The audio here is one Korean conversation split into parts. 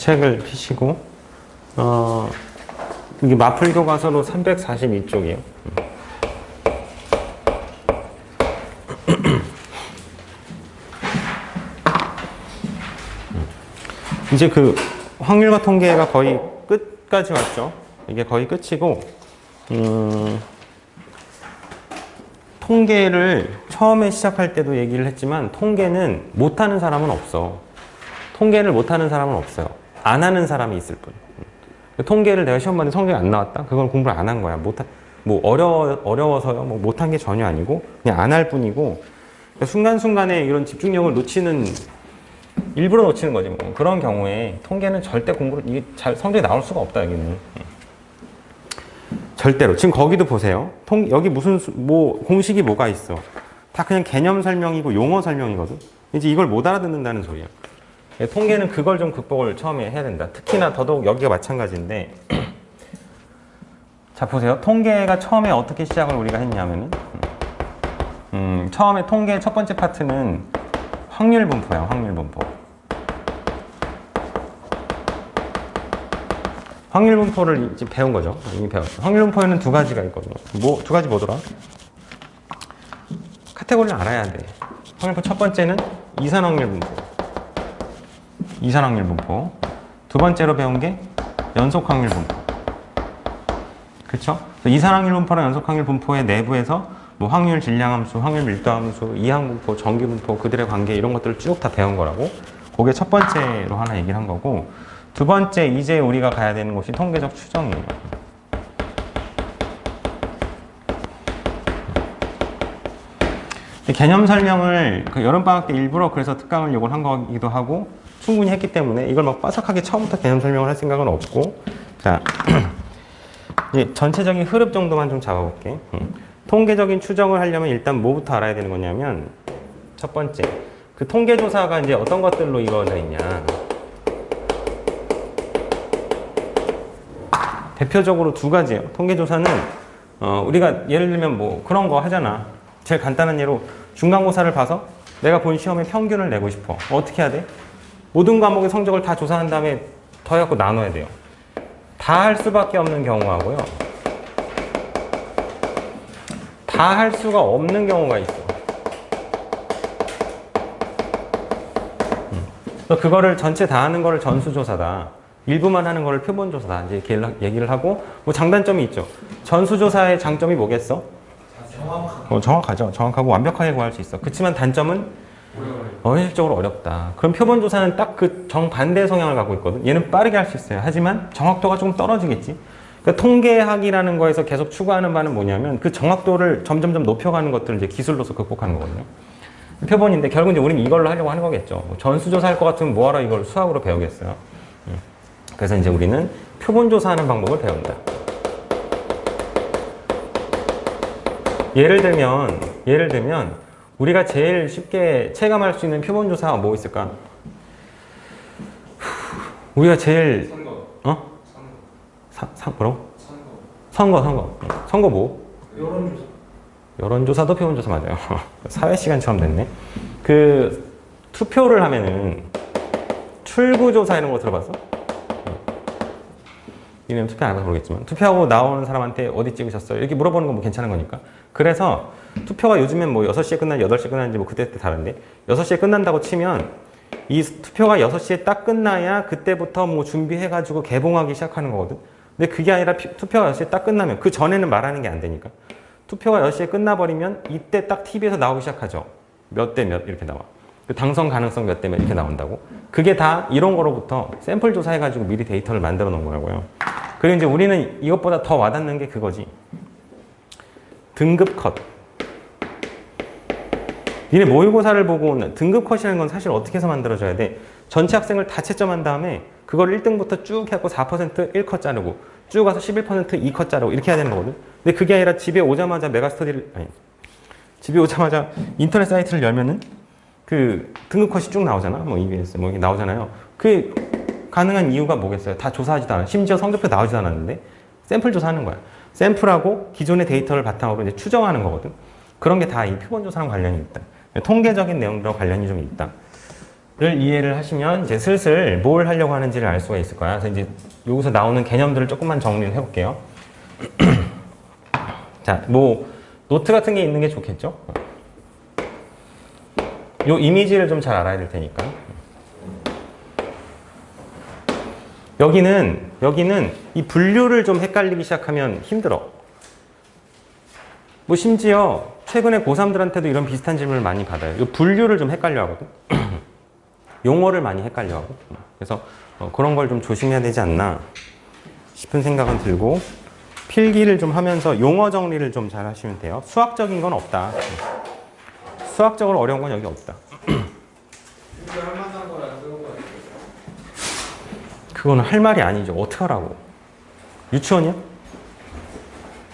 책을 피시고, 이게 마플 교과서로 342쪽이에요. 이제 그 확률과 통계가 거의 끝까지 왔죠. 이게 거의 끝이고, 통계를 처음에 시작할 때도 얘기를 했지만 통계는 못하는 사람은 없어. 통계를 못하는 사람은 없어요. 안 하는 사람이 있을 뿐. 통계를 내가 시험 봤는데 성적이 안 나왔다? 그건 공부를 안 한 거야. 뭐 어려워서요. 뭐 못한 게 전혀 아니고 그냥 안 할 뿐이고, 그러니까 순간순간에 이런 집중력을 일부러 놓치는 거지. 뭐 그런 경우에 통계는 절대 이게 성적이 나올 수가 없다, 여기는. 절대로. 지금 거기도 보세요. 여기 공식이 뭐가 있어. 다 그냥 개념 설명이고 용어 설명이거든. 이제 이걸 못 알아듣는다는 소리야. 통계는 그걸 좀 극복을 처음에 해야 된다. 특히나 더더욱 여기가 마찬가지인데. 자, 보세요. 통계가 처음에 어떻게 시작을 우리가 했냐면은, 처음에 통계 첫 번째 파트는 확률 분포예요, 확률 분포. 확률 분포를 이제 배운 거죠. 이미 배웠어. 확률 분포에는 두 가지가 있거든요. 두 가지 뭐더라? 카테고리를 알아야 돼. 확률 분포 첫 번째는 이산 확률 분포. 이산 확률 분포. 두 번째로 배운 게 연속 확률 분포. 그쵸? 이산 확률 분포랑 연속 확률 분포의 내부에서 뭐 확률 질량함수, 확률 밀도함수, 이항 분포, 정기 분포, 그들의 관계 이런 것들을 쭉 다 배운 거라고. 그게 첫 번째로 하나 얘기를 한 거고, 두 번째 이제 우리가 가야 되는 것이 통계적 추정이에요. 개념 설명을 여름방학 때 일부러 그래서 특강을 요걸 한 거기도 하고 충분히 했기 때문에 이걸 막 빠삭하게 처음부터 개념 설명을 할 생각은 없고, 자, 이제 전체적인 흐름 정도만 좀 잡아볼게. 통계적인 추정을 하려면 일단 뭐부터 알아야 되는 거냐면, 첫 번째, 그 통계조사가 이제 어떤 것들로 이루어져 있냐. 대표적으로 두 가지예요. 통계조사는 우리가 예를 들면 뭐 그런 거 하잖아. 제일 간단한 예로 중간고사를 봐서 내가 본 시험의 평균을 내고 싶어. 어떻게 해야 돼? 모든 과목의 성적을 다 조사한 다음에 더해갖고 나눠야 돼요. 다 할 수밖에 없는 경우하고요. 다 할 수가 없는 경우가 있어. 그거를 전체 다 하는 거를 전수조사다. 일부만 하는 거를 표본조사다. 이제 이렇게 얘기를 하고, 뭐 장단점이 있죠. 전수조사의 장점이 뭐겠어? 정확하죠. 정확하고 완벽하게 구할 수 있어. 그렇지만 단점은 현실적으로 어렵다. 그럼 표본조사는 딱 그 정반대 성향을 갖고 있거든. 얘는 빠르게 할 수 있어요. 하지만 정확도가 조금 떨어지겠지. 그러니까 통계학이라는 거에서 계속 추구하는 바는 뭐냐면 그 정확도를 점점점 높여가는 것들을 이제 기술로서 극복하는 거거든요. 표본인데 결국 이제 우리는 이걸로 하려고 하는 거겠죠. 뭐 전수조사 할 것 같으면 뭐하러 이걸 수학으로 배우겠어요. 그래서 이제 우리는 표본조사하는 방법을 배운다. 예를 들면 우리가 제일 쉽게 체감할 수 있는 표본조사가 뭐 있을까? 우리가 제일 뭐라고? 선거 뭐? 여론조사도 표본조사 맞아요. 사회 시간처럼 됐네. 그 투표를 하면은 출구조사 이런 거 들어봤어? 니네는 투표 안 해봐서 모르겠지만 투표하고 나오는 사람한테 어디 찍으셨어요? 이렇게 물어보는 건 뭐 괜찮은 거니까. 그래서 투표가 요즘엔 뭐 6시에 끝나는지 8시에 끝나는지 뭐 그때 다른데 6시에 끝난다고 치면 이 투표가 6시에 딱 끝나야 그때부터 뭐 준비해가지고 개봉하기 시작하는 거거든. 근데 그게 아니라 투표가 6시에 딱 끝나면 그 전에는 말하는 게 안 되니까 투표가 10시에 끝나버리면 이때 딱 TV에서 나오기 시작하죠. 몇 대 몇 이렇게 나와. 그 당선 가능성 몇 대 몇 이렇게 나온다고. 그게 다 이런 거로부터 샘플 조사해가지고 미리 데이터를 만들어 놓은 거라고요. 그리고 이제 우리는 이것보다 더 와닿는 게 그거지. 등급 컷. 니네 모의고사를 보고 등급 컷이라는 건 사실 어떻게 해서 만들어져야 돼? 전체 학생을 다 채점한 다음에 그걸 1등부터 쭉 해갖고 4% 1컷 자르고 쭉 가서 11% 2컷 자르고 이렇게 해야 되는 거거든. 근데 그게 아니라 집에 오자마자 인터넷 사이트를 열면은 그 등급 컷이 쭉 나오잖아. 뭐 EBS 뭐 이게 나오잖아요. 그 가능한 이유가 뭐겠어요? 다 조사하지도 않아. 심지어 성적표 나오지도 않았는데 샘플 조사하는 거야. 샘플하고 기존의 데이터를 바탕으로 이제 추정하는 거거든. 그런 게 다 이 표본조사랑 관련이 있다. 통계적인 내용들과 관련이 좀 있다. 이해를 하시면 이제 슬슬 뭘 하려고 하는지를 알 수가 있을 거야. 그래서 이제 여기서 나오는 개념들을 조금만 정리를 해볼게요. 자, 뭐 노트 같은 게 있는 게 좋겠죠? 요 이미지를 좀 잘 알아야 될 테니까. 여기는 이 분류를 좀 헷갈리기 시작하면 힘들어. 뭐 심지어 최근에 고3들한테도 이런 비슷한 질문을 많이 받아요. 이 분류를 좀 헷갈려 하거든. 용어를 많이 헷갈려 하고. 그래서 그런 걸 좀 조심해야 되지 않나 싶은 생각은 들고, 필기를 좀 하면서 용어 정리를 좀 잘 하시면 돼요. 수학적인 건 없다. 수학적으로 어려운 건 여기 없다. 그거는 할 말이 아니죠. 어떡하라고. 유치원이야?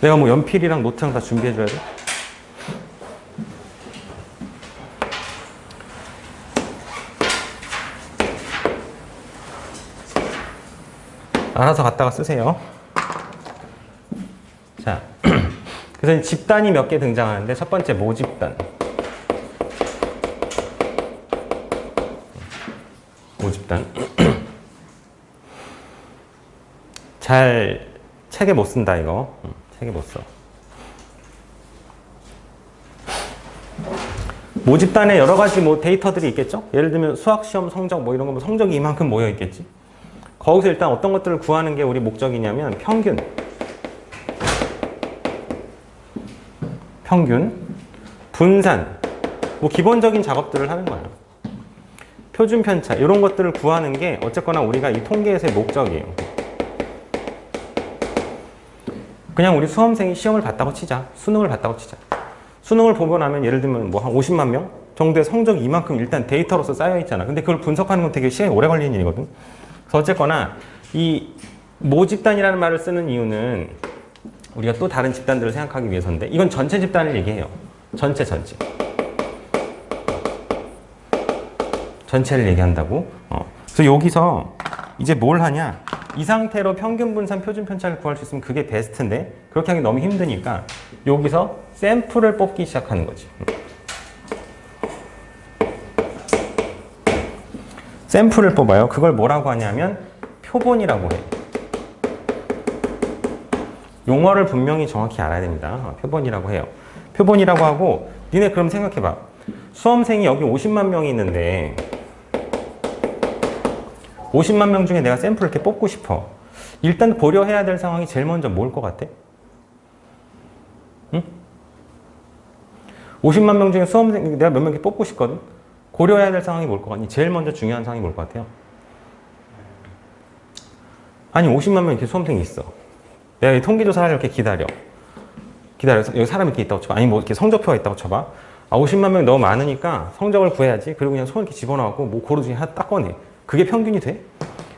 내가 뭐 연필이랑 노트랑 다 준비해줘야 돼? 알아서 갖다가 쓰세요. 자, 그래서 집단이 몇 개 등장하는데, 첫 번째 모집단. 모집단. 책에 못 쓴다, 이거. 책에 못 써. 모집단에 여러 가지 뭐 데이터들이 있겠죠? 예를 들면 수학시험 성적 뭐 이런 거, 뭐 성적이 이만큼 모여 있겠지? 거기서 일단 어떤 것들을 구하는 게 우리 목적이냐면 평균, 분산, 뭐 기본적인 작업들을 하는 거야. 표준 편차, 이런 것들을 구하는 게 어쨌거나 우리가 이 통계에서의 목적이에요. 그냥 우리 수험생이 시험을 봤다고 치자. 수능을 봤다고 치자. 수능을 보고 나면 예를 들면 뭐 한 50만 명 정도의 성적이 이만큼 일단 데이터로서 쌓여 있잖아. 근데 그걸 분석하는 건 되게 시간이 오래 걸리는 일이거든. 그래서 어쨌거나 이 모집단이라는 말을 쓰는 이유는 우리가 또 다른 집단들을 생각하기 위해서인데, 이건 전체 집단을 얘기해요. 전체를 얘기한다고. 그래서 여기서 이제 뭘 하냐? 이 상태로 평균 분산 표준 편차를 구할 수 있으면 그게 베스트인데, 그렇게 하기 너무 힘드니까 여기서 샘플을 뽑기 시작하는 거지. 샘플을 뽑아요. 그걸 뭐라고 하냐면 표본이라고 해. 용어를 분명히 정확히 알아야 됩니다. 표본이라고 해요. 표본이라고 하고, 니네 그럼 생각해봐. 수험생이 여기 50만 명이 있는데 50만 명 중에 내가 샘플을 이렇게 뽑고 싶어. 일단 고려해야 될 상황이 제일 먼저 뭘 것 같아? 응? 50만 명 중에 수험생 내가 몇 명 이렇게 뽑고 싶거든? 고려해야 될 상황이 뭘 것 같니? 제일 먼저 중요한 상황이 뭘 것 같아요? 아니 50만 명 이렇게 수험생이 있어. 내가 이 통계조사를 이렇게 기다려서 여기 사람이 이렇게 있다고 쳐봐. 아니 뭐 이렇게 성적표가 있다고 쳐봐. 아 50만 명이 너무 많으니까 성적을 구해야지. 그리고 그냥 손 이렇게 집어넣고 뭐 고루 중에 하나 딱 꺼내. 그게 평균이 돼?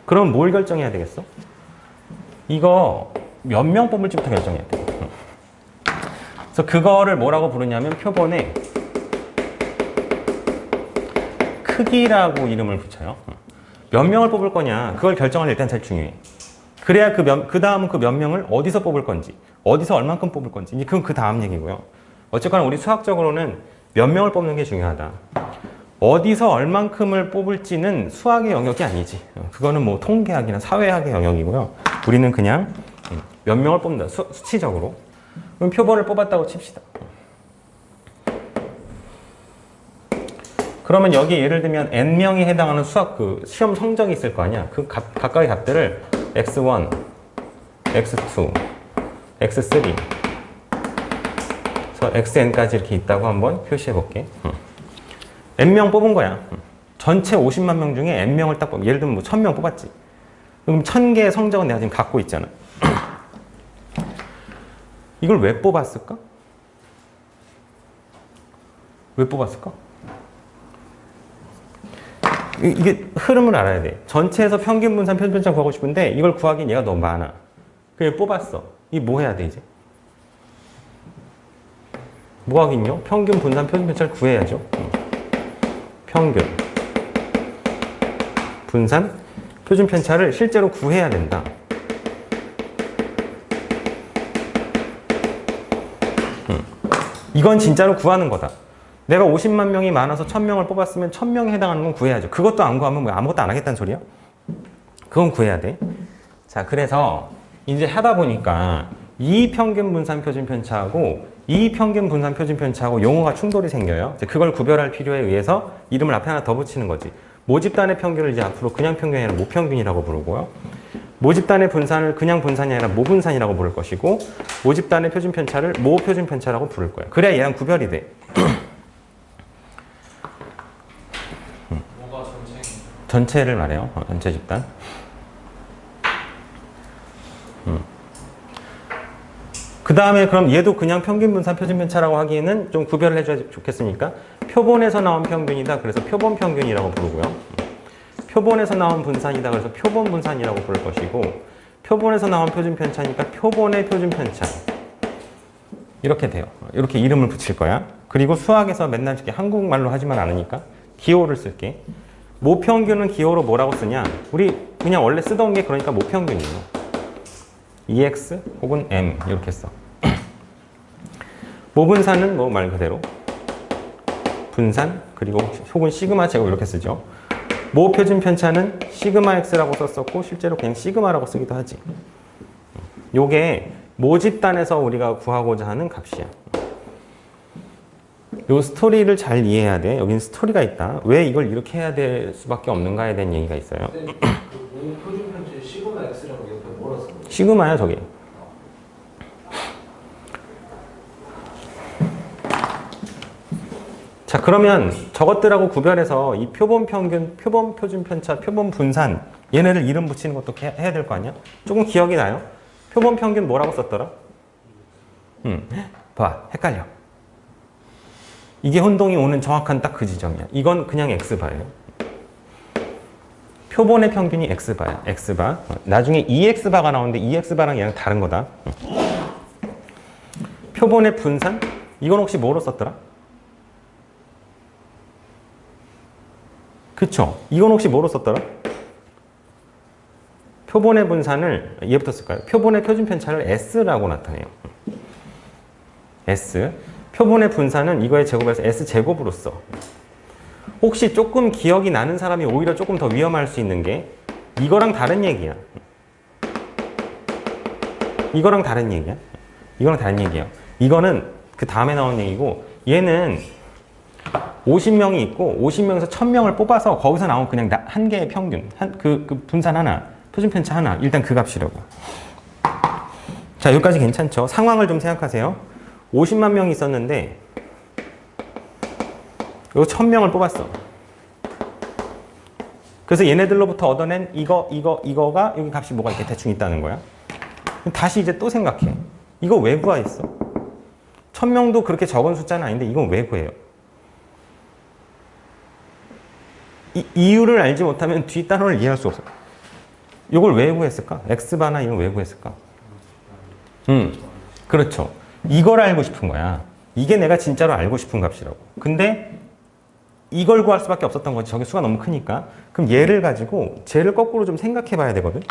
그럼 뭘 결정해야 되겠어? 이거 몇 명 뽑을지부터 결정해야 돼. 그래서 그거를 뭐라고 부르냐면 표본의 크기라고 이름을 붙여요. 몇 명을 뽑을 거냐, 그걸 결정하는 게 일단 제일 중요해. 그래야 그 다음은 그 몇 명을 어디서 뽑을 건지, 어디서 얼만큼 뽑을 건지, 그건 그 다음 얘기고요. 어쨌거나 우리 수학적으로는 몇 명을 뽑는 게 중요하다. 어디서 얼만큼을 뽑을지는 수학의 영역이 아니지. 그거는 뭐 통계학이나 사회학의 영역이고요. 우리는 그냥 몇 명을 뽑는다. 수치적으로. 그럼 표본을 뽑았다고 칩시다. 그러면 여기 예를 들면 n명이 해당하는 수학 그 시험 성적이 있을 거 아니야. 그 각각의 값들을 x1, x2, x3, 그래서 xn까지 이렇게 있다고 한번 표시해 볼게. n명 뽑은 거야. 전체 50만 명 중에 n명을 딱 뽑으면, 예를 들면 뭐 1000명 뽑았지. 그럼 1000개의 성적은 내가 지금 갖고 있잖아. 이걸 왜 뽑았을까? 왜 뽑았을까? 이게 흐름을 알아야 돼. 전체에서 평균 분산 표준 편차 구하고 싶은데 이걸 구하기엔 얘가 너무 많아. 그냥 뽑았어. 이게 뭐 해야 돼 이제? 뭐 하긴요? 평균 분산 표준 편차를 구해야죠. 평균 분산 표준 편차를 실제로 구해야 된다. 이건 진짜로 구하는 거다. 내가 50만 명이 많아서 1000명을 뽑았으면 1000명에 해당하는 건 구해야죠. 그것도 안 구하면 뭐 아무것도 안 하겠다는 소리야? 그건 구해야 돼. 자, 그래서 이제 하다 보니까 이 평균 분산 표준 편차하고 이 평균 분산 표준 편차하고 용어가 충돌이 생겨요. 이제 그걸 구별할 필요에 의해서 이름을 앞에 하나 더 붙이는 거지. 모집단의 평균을 이제 앞으로 그냥 평균이 아니라 모평균이라고 부르고요. 모집단의 분산을 그냥 분산이 아니라 모분산이라고 부를 것이고, 모집단의 표준 편차를 모표준 편차라고 부를 거예요. 그래야 얘랑 구별이 돼. 뭐가 전체? 전체를 말해요. 전체 집단. 그 다음에 그럼 얘도 그냥 평균 분산 표준 편차라고 하기에는 좀 구별을 해줘야 좋겠으니까 표본에서 나온 평균이다. 그래서 표본 평균이라고 부르고요. 표본에서 나온 분산이다. 그래서 표본 분산이라고 부를 것이고, 표본에서 나온 표준 편차니까 표본의 표준 편차. 이렇게 돼요. 이렇게 이름을 붙일 거야. 그리고 수학에서 맨날 이렇게 한국말로 하지만 않으니까 기호를 쓸게. 모평균은 기호로 뭐라고 쓰냐? 우리 그냥 원래 쓰던 게 그러니까 모평균이에요. EX 혹은 M 이렇게 써. 모분산은 뭐 말 그대로 분산 그리고 혹은 시그마 제곱 이렇게 쓰죠. 모표준 편차는 시그마 X라고 썼었고 실제로 그냥 시그마라고 쓰기도 하지. 요게 모집단에서 우리가 구하고자 하는 값이야. 요 스토리를 잘 이해해야 돼. 여긴 스토리가 있다. 왜 이걸 이렇게 해야 될 수밖에 없는가에 대한 얘기가 있어요. 근데 그 표준 편차에 시그마 X라고 옆에 뭐라 써? 시그마야 저게. 자, 그러면 저것들하고 구별해서 이 표본 평균, 표본 표준 편차, 표본 분산 얘네를 이름 붙이는 것도 해야 될 거 아니야? 조금 기억이 나요? 표본 평균 뭐라고 썼더라? 봐, 헷갈려. 이게 혼동이 오는 정확한 딱 그 지점이야. 이건 그냥 X바예요. 표본의 평균이 X바야. X바. 나중에 2X바가 나오는데 2X바랑 얘랑 다른 거다. 표본의 분산? 이건 혹시 뭐로 썼더라? 그쵸? 이건 혹시 뭐로 썼더라? 표본의 분산을 얘부터 쓸까요? 표본의 표준 편차를 S라고 나타내요. S. 표본의 분산은 이거의 제곱에서 S제곱으로 써. 혹시 조금 기억이 나는 사람이 오히려 조금 더 위험할 수 있는 게 이거랑 다른 얘기야. 이거랑 다른 얘기야. 이거랑 다른 얘기야. 이거는 그 다음에 나온 얘기고 얘는 50명이 있고 50명에서 1000명을 뽑아서 거기서 나온 그냥 한 개의 평균, 그 분산 하나, 표준 편차 하나, 일단 그 값이라고. 자, 여기까지 괜찮죠? 상황을 좀 생각하세요. 50만 명이 있었는데 요 1000명을 뽑았어. 그래서 얘네들로부터 얻어낸 이거가 여기 값이 뭐가 이렇게 대충 있다는 거야. 다시 이제 또 생각해. 이거 왜 구하했어? 1000명도 그렇게 적은 숫자는 아닌데 이건 왜 구해요? 이 이유를 알지 못하면 뒤 단원을 이해할 수 없어. 이걸 왜 구했을까? X바나 이건 왜 구했을까? 그렇죠. 이걸 알고 싶은 거야. 이게 내가 진짜로 알고 싶은 값이라고. 근데 이걸 구할 수밖에 없었던 거지. 저게 수가 너무 크니까. 그럼 얘를 가지고 쟤를 거꾸로 좀 생각해 봐야 되거든.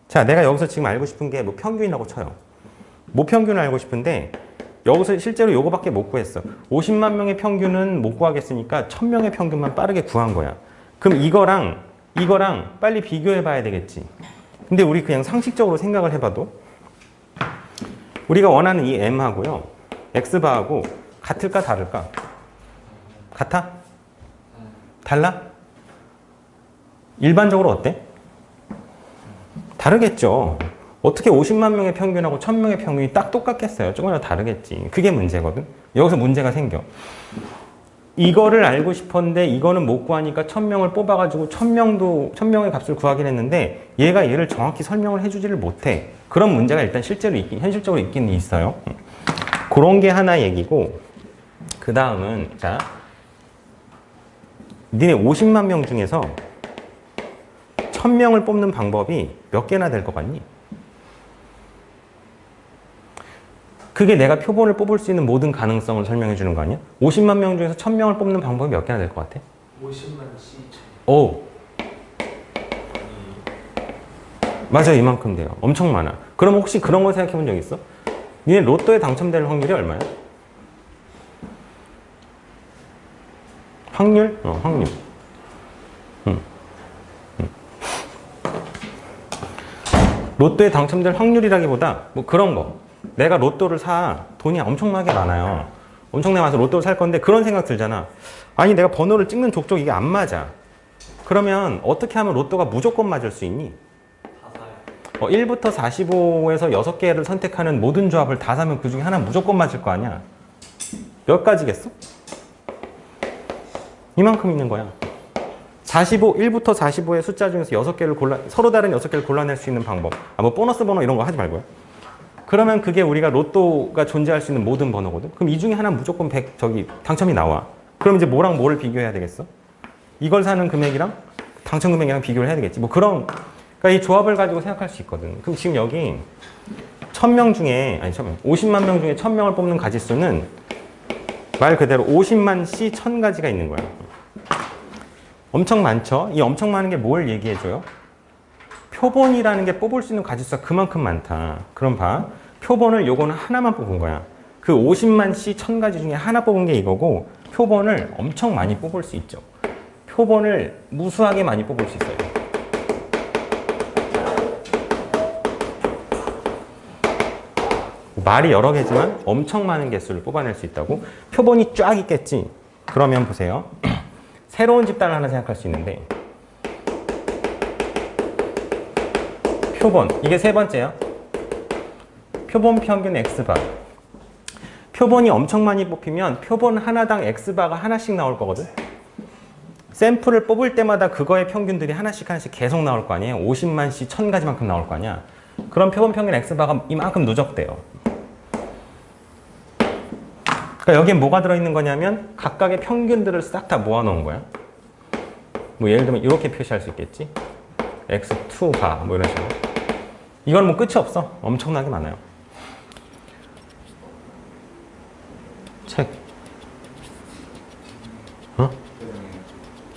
자, 내가 여기서 지금 알고 싶은 게 뭐 평균이라고 쳐요. 모평균을 알고 싶은데 여기서 실제로 요거밖에 못 구했어. 50만 명의 평균은 못 구하겠으니까 1000명의 평균만 빠르게 구한 거야. 그럼 이거랑 빨리 비교해 봐야 되겠지. 근데 우리 그냥 상식적으로 생각을 해봐도 우리가 원하는 이 M하고요 X바하고 같을까 다를까? 같아? 달라? 일반적으로 어때? 다르겠죠. 어떻게 50만 명의 평균하고 1000명의 평균이 딱 똑같겠어요? 조금이라도 다르겠지. 그게 문제거든. 여기서 문제가 생겨. 이거를 알고 싶었는데 이거는 못 구하니까 1000명을 뽑아가지고 1000명의 값을 구하긴 했는데 얘가 얘를 정확히 설명을 해주지를 못해. 그런 문제가 일단 현실적으로 있긴 있어요. 그런 게 하나 얘기고, 그 다음은 자, 니네 50만 명 중에서 1000명을 뽑는 방법이 몇 개나 될 것 같니? 그게 내가 표본을 뽑을 수 있는 모든 가능성을 설명해 주는 거 아니야? 50만 명 중에서 1000명을 뽑는 방법이 몇 개나 될 것 같아? 50만 C 오. 맞아요. 이만큼 돼요. 엄청 많아. 그럼 혹시 그런 거 생각해 본 적 있어? 니네 로또에 당첨될 확률이 얼마야? 확률? 확률. 로또에 당첨될 확률이라기보다 뭐 그런 거. 내가 로또를 사. 돈이 엄청나게 많아요. 엄청나게 많아서 로또를 살 건데 그런 생각 들잖아. 아니 내가 번호를 찍는 족족 이게 안 맞아. 그러면 어떻게 하면 로또가 무조건 맞을 수 있니? 1부터 45에서 6개를 선택하는 모든 조합을 다 사면 그 중에 하나 무조건 맞을 거 아니야. 몇 가지겠어? 이만큼 있는 거야. 1부터 45의 숫자 중에서 6개를 서로 다른 6개를 골라낼 수 있는 방법. 뭐 보너스 번호 이런 거 하지 말고요. 그러면 그게 우리가 로또가 존재할 수 있는 모든 번호거든. 그럼 이 중에 하나 무조건 당첨이 나와. 그럼 이제 뭐랑 뭐를 비교해야 되겠어? 이걸 사는 금액이랑 당첨 금액이랑 비교를 해야 되겠지. 뭐 그러니까 이 조합을 가지고 생각할 수 있거든. 그럼 지금 여기 1000명 중에, 50만 명 중에 1000명을 뽑는 가지수는 말 그대로 50만 씨 1000가지가 있는 거야. 엄청 많죠? 이 엄청 많은 게 뭘 얘기해줘요? 표본이라는 게 뽑을 수 있는 가지수가 그만큼 많다. 그럼 봐. 표본을 요거는 하나만 뽑은 거야. 그 50만 씨 1000가지 중에 하나 뽑은 게 이거고 표본을 엄청 많이 뽑을 수 있죠. 표본을 무수하게 많이 뽑을 수 있어요. 말이 여러 개지만 엄청 많은 개수를 뽑아낼 수 있다고. 표본이 쫙 있겠지. 그러면 보세요. 새로운 집단을 하나 생각할 수 있는데 표본, 이게 세 번째야. 표본 평균 X바. 표본이 엄청 많이 뽑히면 표본 하나당 X바가 하나씩 나올 거거든. 샘플을 뽑을 때마다 그거의 평균들이 하나씩 계속 나올 거 아니에요. 50만 씨 1000가지만큼 나올 거 아니야. 그럼 표본 평균 X바가 이만큼 누적돼요. 그러니까 여기에 뭐가 들어있는 거냐면 각각의 평균들을 싹 다 모아놓은 거야. 뭐 예를 들면 이렇게 표시할 수 있겠지. X2바 뭐 이런 식으로. 이건 뭐 끝이 없어. 엄청나게 많아요. 책.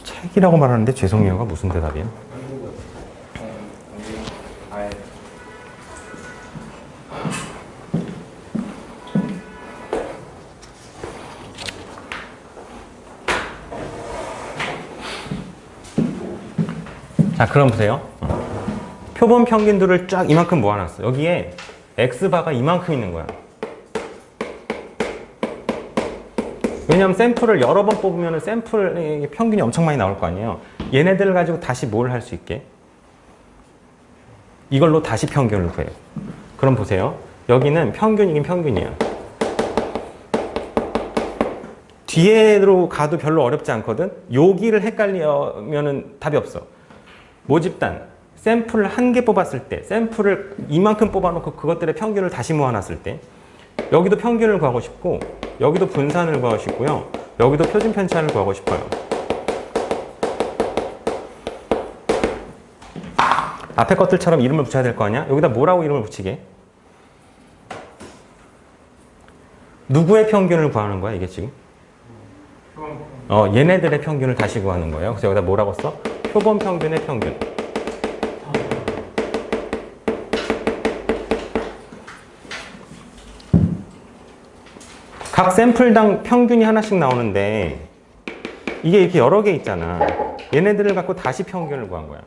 책이라고 말하는데 죄송해요가 무슨 대답이야? 자, 그럼 보세요. 표본 평균들을 쫙 이만큼 모아놨어. 여기에 X바가 이만큼 있는 거야. 왜냐하면 샘플을 여러 번 뽑으면 샘플의 평균이 엄청 많이 나올 거 아니에요. 얘네들을 가지고 다시 뭘 할 수 있게? 이걸로 다시 평균을 구해요. 그럼 보세요. 여기는 평균이긴 평균이야. 뒤에로 가도 별로 어렵지 않거든? 여기를 헷갈리면은 답이 없어. 모집단, 샘플을 한 개 뽑았을 때, 샘플을 이만큼 뽑아놓고 그것들의 평균을 다시 모아놨을 때, 여기도 평균을 구하고 싶고, 여기도 분산을 구하고 싶고요. 여기도 표준 편차를 구하고 싶어요. 앞에 것들처럼 이름을 붙여야 될 거 아니야? 여기다 뭐라고 이름을 붙이게? 누구의 평균을 구하는 거야, 이게 지금? 얘네들의 평균을 다시 구하는 거예요. 그래서 여기다 뭐라고 써? 표본 평균의 평균. 각 샘플당 평균이 하나씩 나오는데 이게 이렇게 여러 개 있잖아. 얘네들을 갖고 다시 평균을 구한 거야.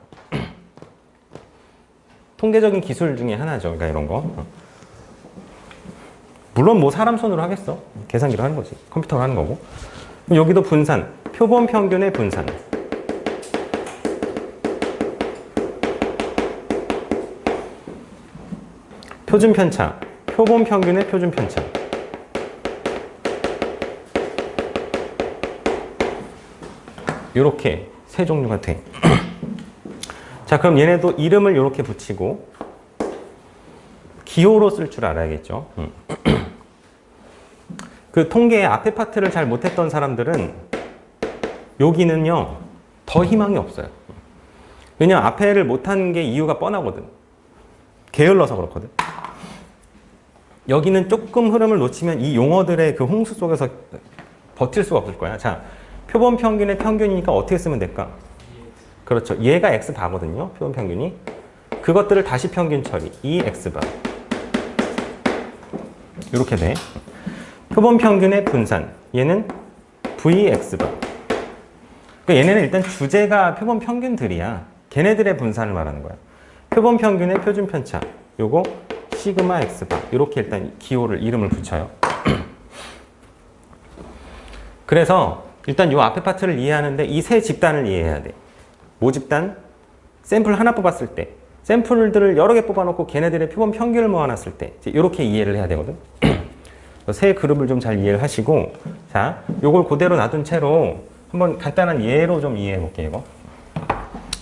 통계적인 기술 중에 하나죠. 그러니까 이런 거. 물론 뭐 사람 손으로 하겠어. 계산기로 하는 거지. 컴퓨터로 하는 거고. 여기도 분산. 표본 평균의 분산. 표준 편차. 표본 평균의 표준 편차. 이렇게 세 종류가 돼. 자, 그럼 얘네도 이름을 이렇게 붙이고 기호로 쓸 줄 알아야겠죠. 그 통계의 앞에 파트를 잘 못했던 사람들은 여기는요 더 희망이 없어요. 왜냐면 앞에를 못한 게 이유가 뻔하거든. 게을러서 그렇거든. 여기는 조금 흐름을 놓치면 이 용어들의 그 홍수 속에서 버틸 수가 없을 거야. 자, 표본 평균의 평균이니까 어떻게 쓰면 될까? 그렇죠. 얘가 X바거든요. 표본 평균이. 그것들을 다시 평균 처리. 이 X바. 이렇게 돼. 표본 평균의 분산. 얘는 VX바. 그러니까 얘네는 일단 주제가 표본 평균들이야. 걔네들의 분산을 말하는 거야. 표본 평균의 표준 편차. 요거 시그마 X바. 이렇게 일단 기호를 이름을 붙여요. 그래서 일단 요 앞에 파트를 이해하는데 이 세 집단을 이해해야 돼. 모집단, 샘플 하나 뽑았을 때, 샘플들을 여러 개 뽑아놓고 걔네들의 표본 평균을 모아놨을 때 이렇게 이해를 해야 되거든. 세 그룹을 좀 잘 이해를 하시고, 자, 요걸 그대로 놔둔 채로 한번 간단한 예로 좀 이해해 볼게요. 이거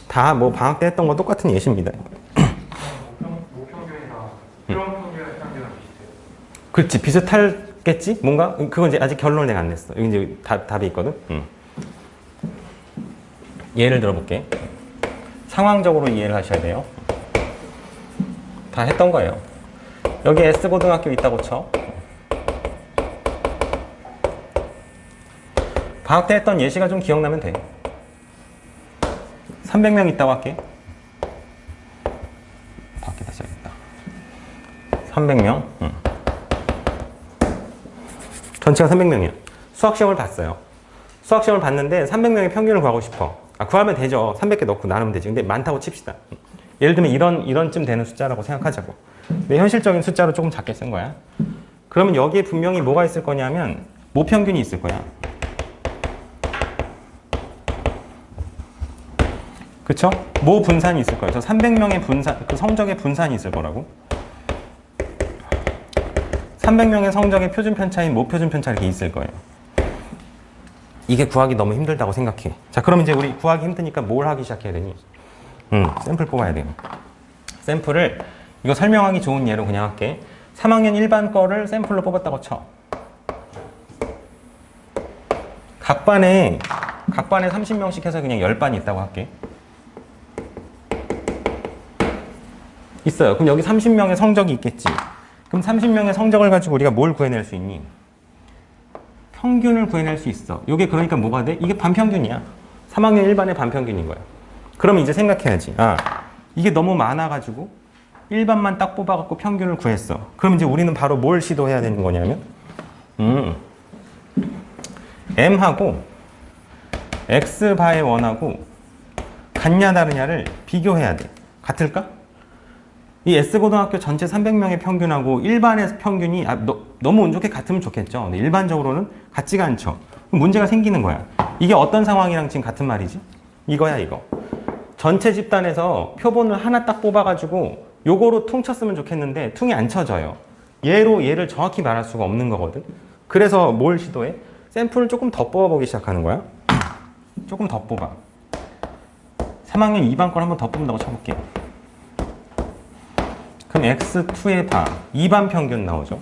다 뭐 방학 때 했던 거 똑같은 예시입니다. 모평균이나 표본 평균의 평균은 비슷해요. 그렇지, 비슷하겠지? 뭔가? 그건 이제 아직 결론을 내가 안 냈어. 여기 이제 답이 있거든. 예를 들어볼게. 상황적으로 이해를 하셔야 돼요. 다 했던 거예요. 여기 S고등학교 있다고 쳐. 방학 때 했던 예시가 좀 기억나면 돼. 300명 있다고 할게. 밖에다 써야겠다. 300명. 전체가 300명이야. 수학시험을 봤어요. 수학시험을 봤는데 300명의 평균을 구하고 싶어. 구하면 되죠. 300개 넣고 나누면 되지. 근데 많다고 칩시다. 예를 들면 이런쯤 되는 숫자라고 생각하자고. 근데 현실적인 숫자로 조금 작게 쓴 거야. 그러면 여기에 분명히 뭐가 있을 거냐면 모평균이 있을 거야. 그쵸? 모 분산이 있을 거예요. 저 300명의 분산, 그 성적의 분산이 있을 거라고. 300명의 성적의 표준 편차인 모 표준 편차 이렇게 있을 거예요. 이게 구하기 너무 힘들다고 생각해. 자, 그럼 이제 우리 구하기 힘드니까 뭘 하기 시작해야 되니? 샘플 뽑아야 돼요. 샘플을, 이거 설명하기 좋은 예로 그냥 할게. 3학년 일반 거를 샘플로 뽑았다고 쳐. 각 반에 30명씩 해서 그냥 10반이 있다고 할게. 있어요. 그럼 여기 30명의 성적이 있겠지. 그럼 30명의 성적을 가지고 우리가 뭘 구해낼 수 있니? 평균을 구해낼 수 있어. 이게 그러니까 뭐가 돼? 이게 반평균이야. 3학년 일반의 반평균인 거야. 그러면 이제 생각해야지. 이게 너무 많아가지고 일반만 딱 뽑아갖고 평균을 구했어. 그럼 이제 우리는 바로 뭘 시도해야 되는 거냐면 M하고 X바의 원하고 같냐 다르냐를 비교해야 돼. 같을까? 이 S고등학교 전체 300명의 평균하고 일반의 평균이 너무 운 좋게 같으면 좋겠죠. 근데 일반적으로는 같지가 않죠. 그럼 문제가 생기는 거야. 이게 어떤 상황이랑 지금 같은 말이지? 이거야, 이거. 전체 집단에서 표본을 하나 딱 뽑아가지고 요거로 퉁 쳤으면 좋겠는데 퉁이 안 쳐져요. 얘를 정확히 말할 수가 없는 거거든. 그래서 뭘 시도해? 샘플을 조금 더 뽑아보기 시작하는 거야. 조금 더 뽑아. 3학년 2반 걸 한번 더 뽑는다고 쳐볼게. 그럼 X2의 바, 2반 평균 나오죠.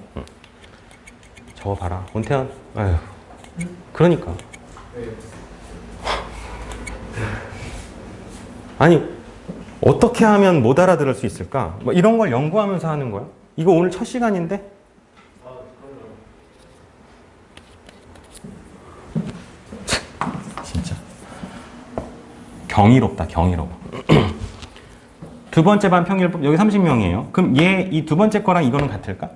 저거 봐라. 원태현. 아휴. 그러니까. 아니, 어떻게 하면 못 알아들을 수 있을까? 뭐 이런 걸 연구하면서 하는 거야. 이거 오늘 첫 시간인데? 진짜. 경이롭다, 경이로워. 두 번째 반 평균, 여기 30명이에요. 그럼 이 두 번째 거랑 이거는 같을까?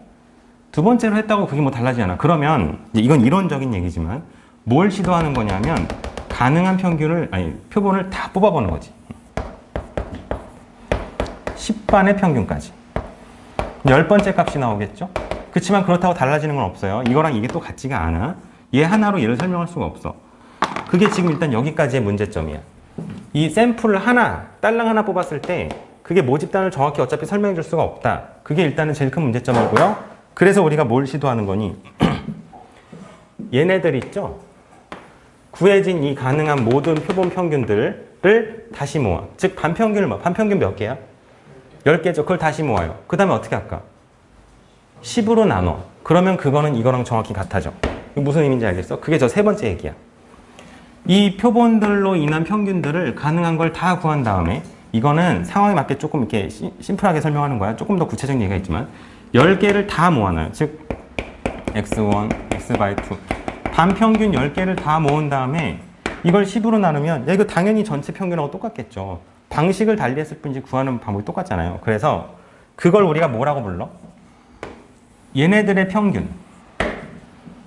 두 번째로 했다고 그게 뭐 달라지지 않아. 그러면, 이건 이론적인 얘기지만, 뭘 시도하는 거냐면, 가능한 표본을 다 뽑아보는 거지. 10반의 평균까지. 10번째 값이 나오겠죠? 그렇지만 그렇다고 달라지는 건 없어요. 이거랑 이게 또 같지가 않아. 얘 하나로 얘를 설명할 수가 없어. 그게 지금 일단 여기까지의 문제점이야. 이 샘플을 딸랑 하나 뽑았을 때 그게 모집단을 정확히 어차피 설명해 줄 수가 없다. 그게 일단은 제일 큰 문제점이고요. 그래서 우리가 뭘 시도하는 거니? 얘네들 있죠? 구해진 이 가능한 모든 표본 평균들을 다시 모아. 즉 반평균을 모아. 반평균 몇 개야? 10개죠. 그걸 다시 모아요. 그 다음에 어떻게 할까? 10으로 나눠. 그러면 그거는 이거랑 정확히 같아져. 무슨 의미인지 알겠어? 그게 저 세 번째 얘기야. 이 표본들로 인한 평균들을 가능한 걸 다 구한 다음에 이거는 상황에 맞게 조금 이렇게 심플하게 설명하는 거야. 조금 더 구체적인 얘기가 있지만 10개를 다 모아놔요. 즉 x1, x/2 반평균 10개를 다 모은 다음에 이걸 10으로 나누면 이거 당연히 전체 평균하고 똑같겠죠. 방식을 달리했을 뿐이지 구하는 방법이 똑같잖아요. 그래서 그걸 우리가 뭐라고 불러? 얘네들의 평균.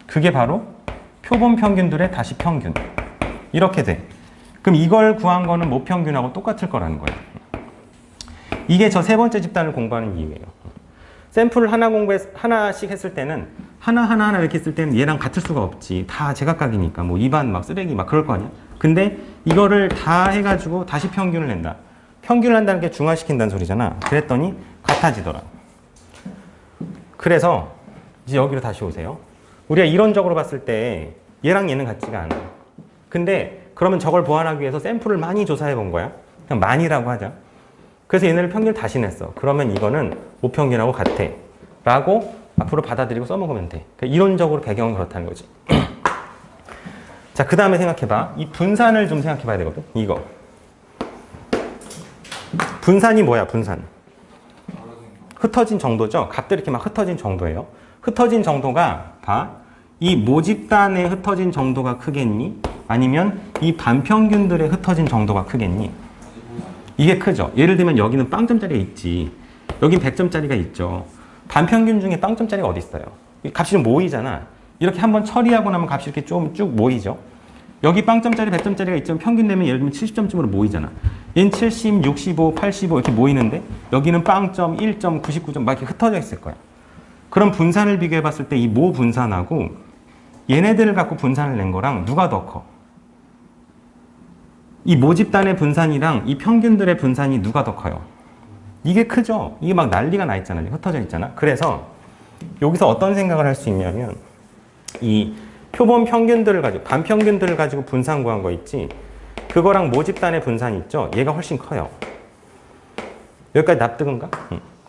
그게 바로 표본 평균들의 다시 평균. 이렇게 돼. 그럼 이걸 구한 거는 모평균하고 똑같을 거라는 거예요. 이게 저 세 번째 집단을 공부하는 이유예요. 샘플을 하나씩 했을 때는 하나 이렇게 했을 때는 얘랑 같을 수가 없지. 다 제각각이니까 뭐 입안 막 쓰레기 막 그럴 거 아니야. 근데 이거를 다 해가지고 다시 평균을 낸다. 평균을 한다는 게 중화시킨다는 소리잖아. 그랬더니 같아지더라. 그래서 이제 여기로 다시 오세요. 우리가 이론적으로 봤을 때 얘랑 얘는 같지가 않아. 근데 그러면 저걸 보완하기 위해서 샘플을 많이 조사해 본 거야. 그냥 많이라고 하자. 그래서 얘네를 평균을 다시 냈어. 그러면 이거는 모평균하고 같아. 라고 앞으로 받아들이고 써먹으면 돼. 그러니까 이론적으로 배경은 그렇다는 거지. 자, 그 다음에 생각해봐. 이 분산을 좀 생각해봐야 되거든. 이거. 분산이 뭐야, 분산? 흩어진 정도죠? 값들이 이렇게 막 흩어진 정도예요. 흩어진 정도가, 봐. 이 모집단의 흩어진 정도가 크겠니? 아니면 이 반평균들의 흩어진 정도가 크겠니? 이게 크죠? 예를 들면 여기는 빵점짜리가 있지. 여긴 100점짜리가 있죠. 반평균 중에 빵점짜리가 어디 있어요? 이 값이 좀 모이잖아. 이렇게 한번 처리하고 나면 값이 이렇게 좀 쭉 모이죠. 여기 빵점짜리, 100점짜리가 있지만 평균 내면 예를 들면 70점쯤으로 모이잖아. 얘는 70, 65, 85 이렇게 모이는데 여기는 빵점, 1점, 99점 막 이렇게 흩어져 있을 거야. 그럼 분산을 비교해 봤을 때 이 모 분산하고 얘네들을 갖고 분산을 낸 거랑 누가 더 커? 이 모집단의 분산이랑 이 평균들의 분산이 누가 더 커요? 이게 크죠? 이게 막 난리가 나 있잖아요. 흩어져 있잖아. 그래서 여기서 어떤 생각을 할 수 있냐면 이 표본 평균들을 가지고 반평균들을 가지고 분산 구한 거 있지? 그거랑 모집단의 분산 있죠? 얘가 훨씬 커요. 여기까지 납득인가?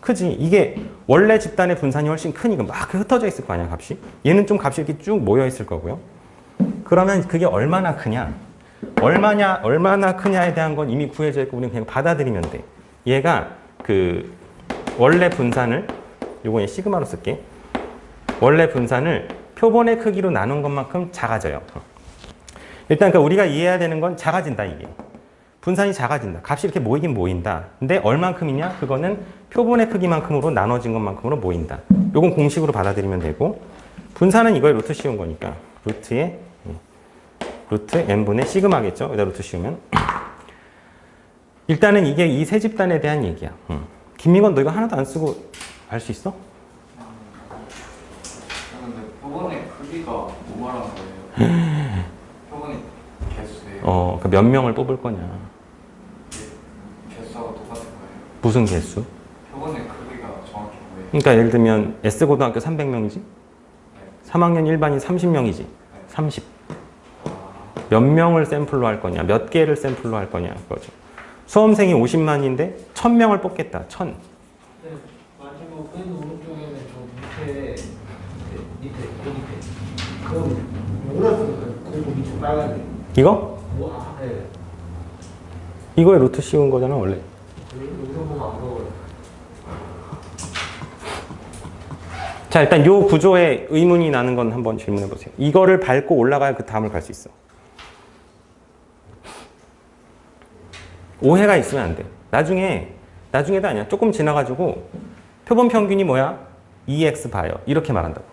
크지? 이게 원래 집단의 분산이 훨씬 크니까 막 흩어져 있을 거 아니야, 값이? 얘는 좀 값이 이렇게 쭉 모여 있을 거고요. 그러면 그게 얼마나 크냐? 얼마나 크냐에 대한 건 이미 구해져 있고 우리는 그냥 받아들이면 돼. 얘가 그 원래 분산을 요거 시그마로 쓸게. 원래 분산을 표본의 크기로 나눈 것만큼 작아져요. 일단 그러니까 우리가 이해해야 되는 건 작아진다 이게. 분산이 작아진다. 값이 이렇게 모이긴 모인다. 근데 얼만큼이냐? 그거는 표본의 크기만큼으로 나눠진 것만큼으로 모인다. 요건 공식으로 받아들이면 되고 분산은 이거에 루트 씌운 거니까 루트에 루트 n분의 시그마겠죠? 여기다 루트 씌우면 일단은 이게 이 세 집단에 대한 얘기야. 김민건 너 이거 하나도 안 쓰고 알 수 있어? 근데 표본의 크기가 뭐 말하는 거예요? 표본의 개수예요? 그 몇 명을 뽑을 거냐? 개수하고 똑같은 거예요? 무슨 개수? 표본의 크기가 정확히 뭐예요? 그러니까 예를 들면 S고등학교 300명이지? 3학년 일반인 30명이지? 30. 몇 명을 샘플로 할 거냐? 몇 개를 샘플로 할 거냐? 그거죠. 수험생이 50만인데 1000명을 뽑겠다. 1000. 네, 마지막 맨 오른쪽에는 저 밑에 그럼 뭐라고 그 밑에 빨간데 이거? 네. 이거에 루트 씌운 거잖아 원래. 여기서 보면 안 보여요. 자 일단 요 구조에 의문이 나는 건 한번 질문해 보세요. 이거를 밟고 올라가야 그 다음을 갈 수 있어. 오해가 있으면 안 돼. 나중에도 아니야. 조금 지나가지고 표본 평균이 뭐야? 2x 봐요. 이렇게 말한다고.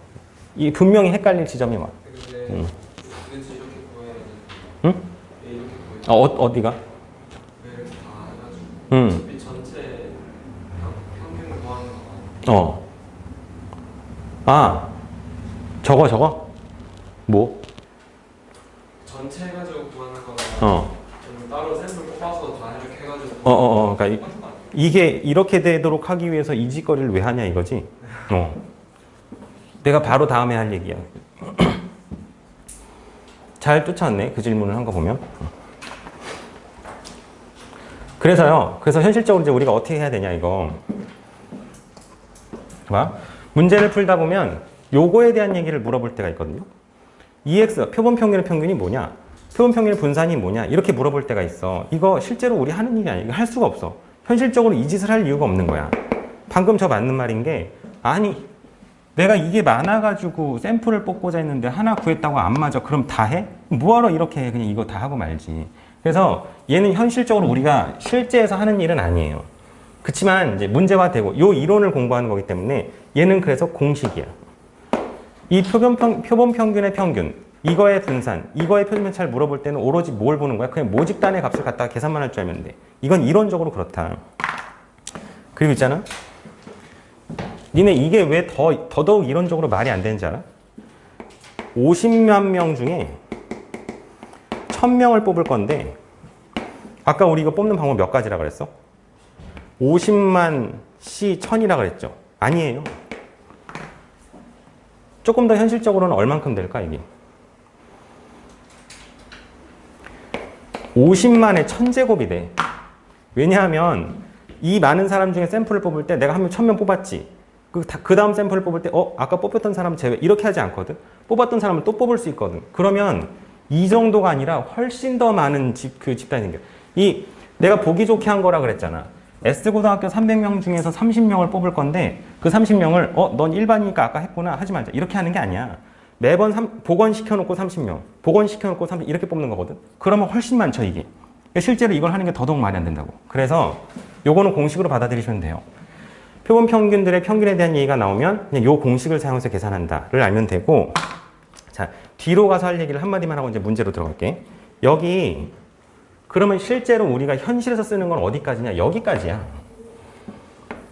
이 분명히 헷갈릴 지점이 와. 근데 왠지 이렇게 보여야지. 응? 왜 이렇게 보여요? 어디가? 왜 이렇게 다 해가지고 이 전체 평균 구하는 거 저거? 뭐? 전체 해가지고 구하는 거는 좀 따로 샘플 뽑아서 다 이렇게 해가지고 그러니까 이게 이렇게 되도록 하기 위해서 이 짓거리를 왜 하냐 이거지? 내가 바로 다음에 할 얘기야. 잘 쫓아왔네. 그 질문을 한 거 보면. 그래서 현실적으로 이제 우리가 어떻게 해야 되냐 이거. 봐. 문제를 풀다 보면 요거에 대한 얘기를 물어볼 때가 있거든요. EX, 표본 평균의 평균이 뭐냐? 표본 평균의 분산이 뭐냐? 이렇게 물어볼 때가 있어. 이거 실제로 우리 하는 일이 아니야. 이거 할 수가 없어. 현실적으로 이 짓을 할 이유가 없는 거야. 방금 저 맞는 말인 게 아니 내가 이게 많아가지고 샘플을 뽑고자 했는데 하나 구했다고 안 맞아. 그럼 다 해? 뭐하러 이렇게 해? 그냥 이거 다 하고 말지. 그래서 얘는 현실적으로 우리가 실제에서 하는 일은 아니에요. 그치만 이제 문제화되고 요 이론을 공부하는 거기 때문에 얘는 그래서 공식이야. 이 표본 평균의 평균 이거의 분산, 이거의 표준편차를 물어볼 때는 오로지 뭘 보는 거야? 그냥 모집단의 값을 갖다가 계산만 할 줄 알면 돼. 이건 이론적으로 그렇다. 그리고 있잖아. 니네 이게 왜 더더욱 이론적으로 말이 안 되는지 알아? 50만 명 중에 1000명을 뽑을 건데 아까 우리 이거 뽑는 방법 몇 가지라 그랬어? 50만 시 1000이라 그랬죠? 아니에요. 조금 더 현실적으로는 얼만큼 될까 이게? 50만의 1000제곱이 돼. 왜냐하면 이 많은 사람 중에 샘플을 뽑을 때 내가 한 명 1000명 뽑았지. 그 다음 샘플을 뽑을 때 아까 뽑혔던 사람 제외 이렇게 하지 않거든. 뽑았던 사람을 또 뽑을 수 있거든. 그러면 이 정도가 아니라 훨씬 더 많은 집단이 생겨. 내가 보기 좋게 한 거라 그랬잖아. S고등학교 300명 중에서 30명을 뽑을 건데 그 30명을 넌 일반이니까 아까 했구나 하지 말자. 이렇게 하는 게 아니야. 매번 복원시켜놓고 30명, 복원시켜놓고 30명 이렇게 뽑는 거거든. 그러면 훨씬 많죠 이게. 실제로 이걸 하는 게 더더욱 말이 안 된다고. 그래서 요거는 공식으로 받아들이시면 돼요. 표본 평균들의 평균에 대한 얘기가 나오면 그냥 요 공식을 사용해서 계산한다를 알면 되고, 자 뒤로 가서 할 얘기를 한마디만 하고 이제 문제로 들어갈게. 여기 그러면 실제로 우리가 현실에서 쓰는 건 어디까지냐? 여기까지야.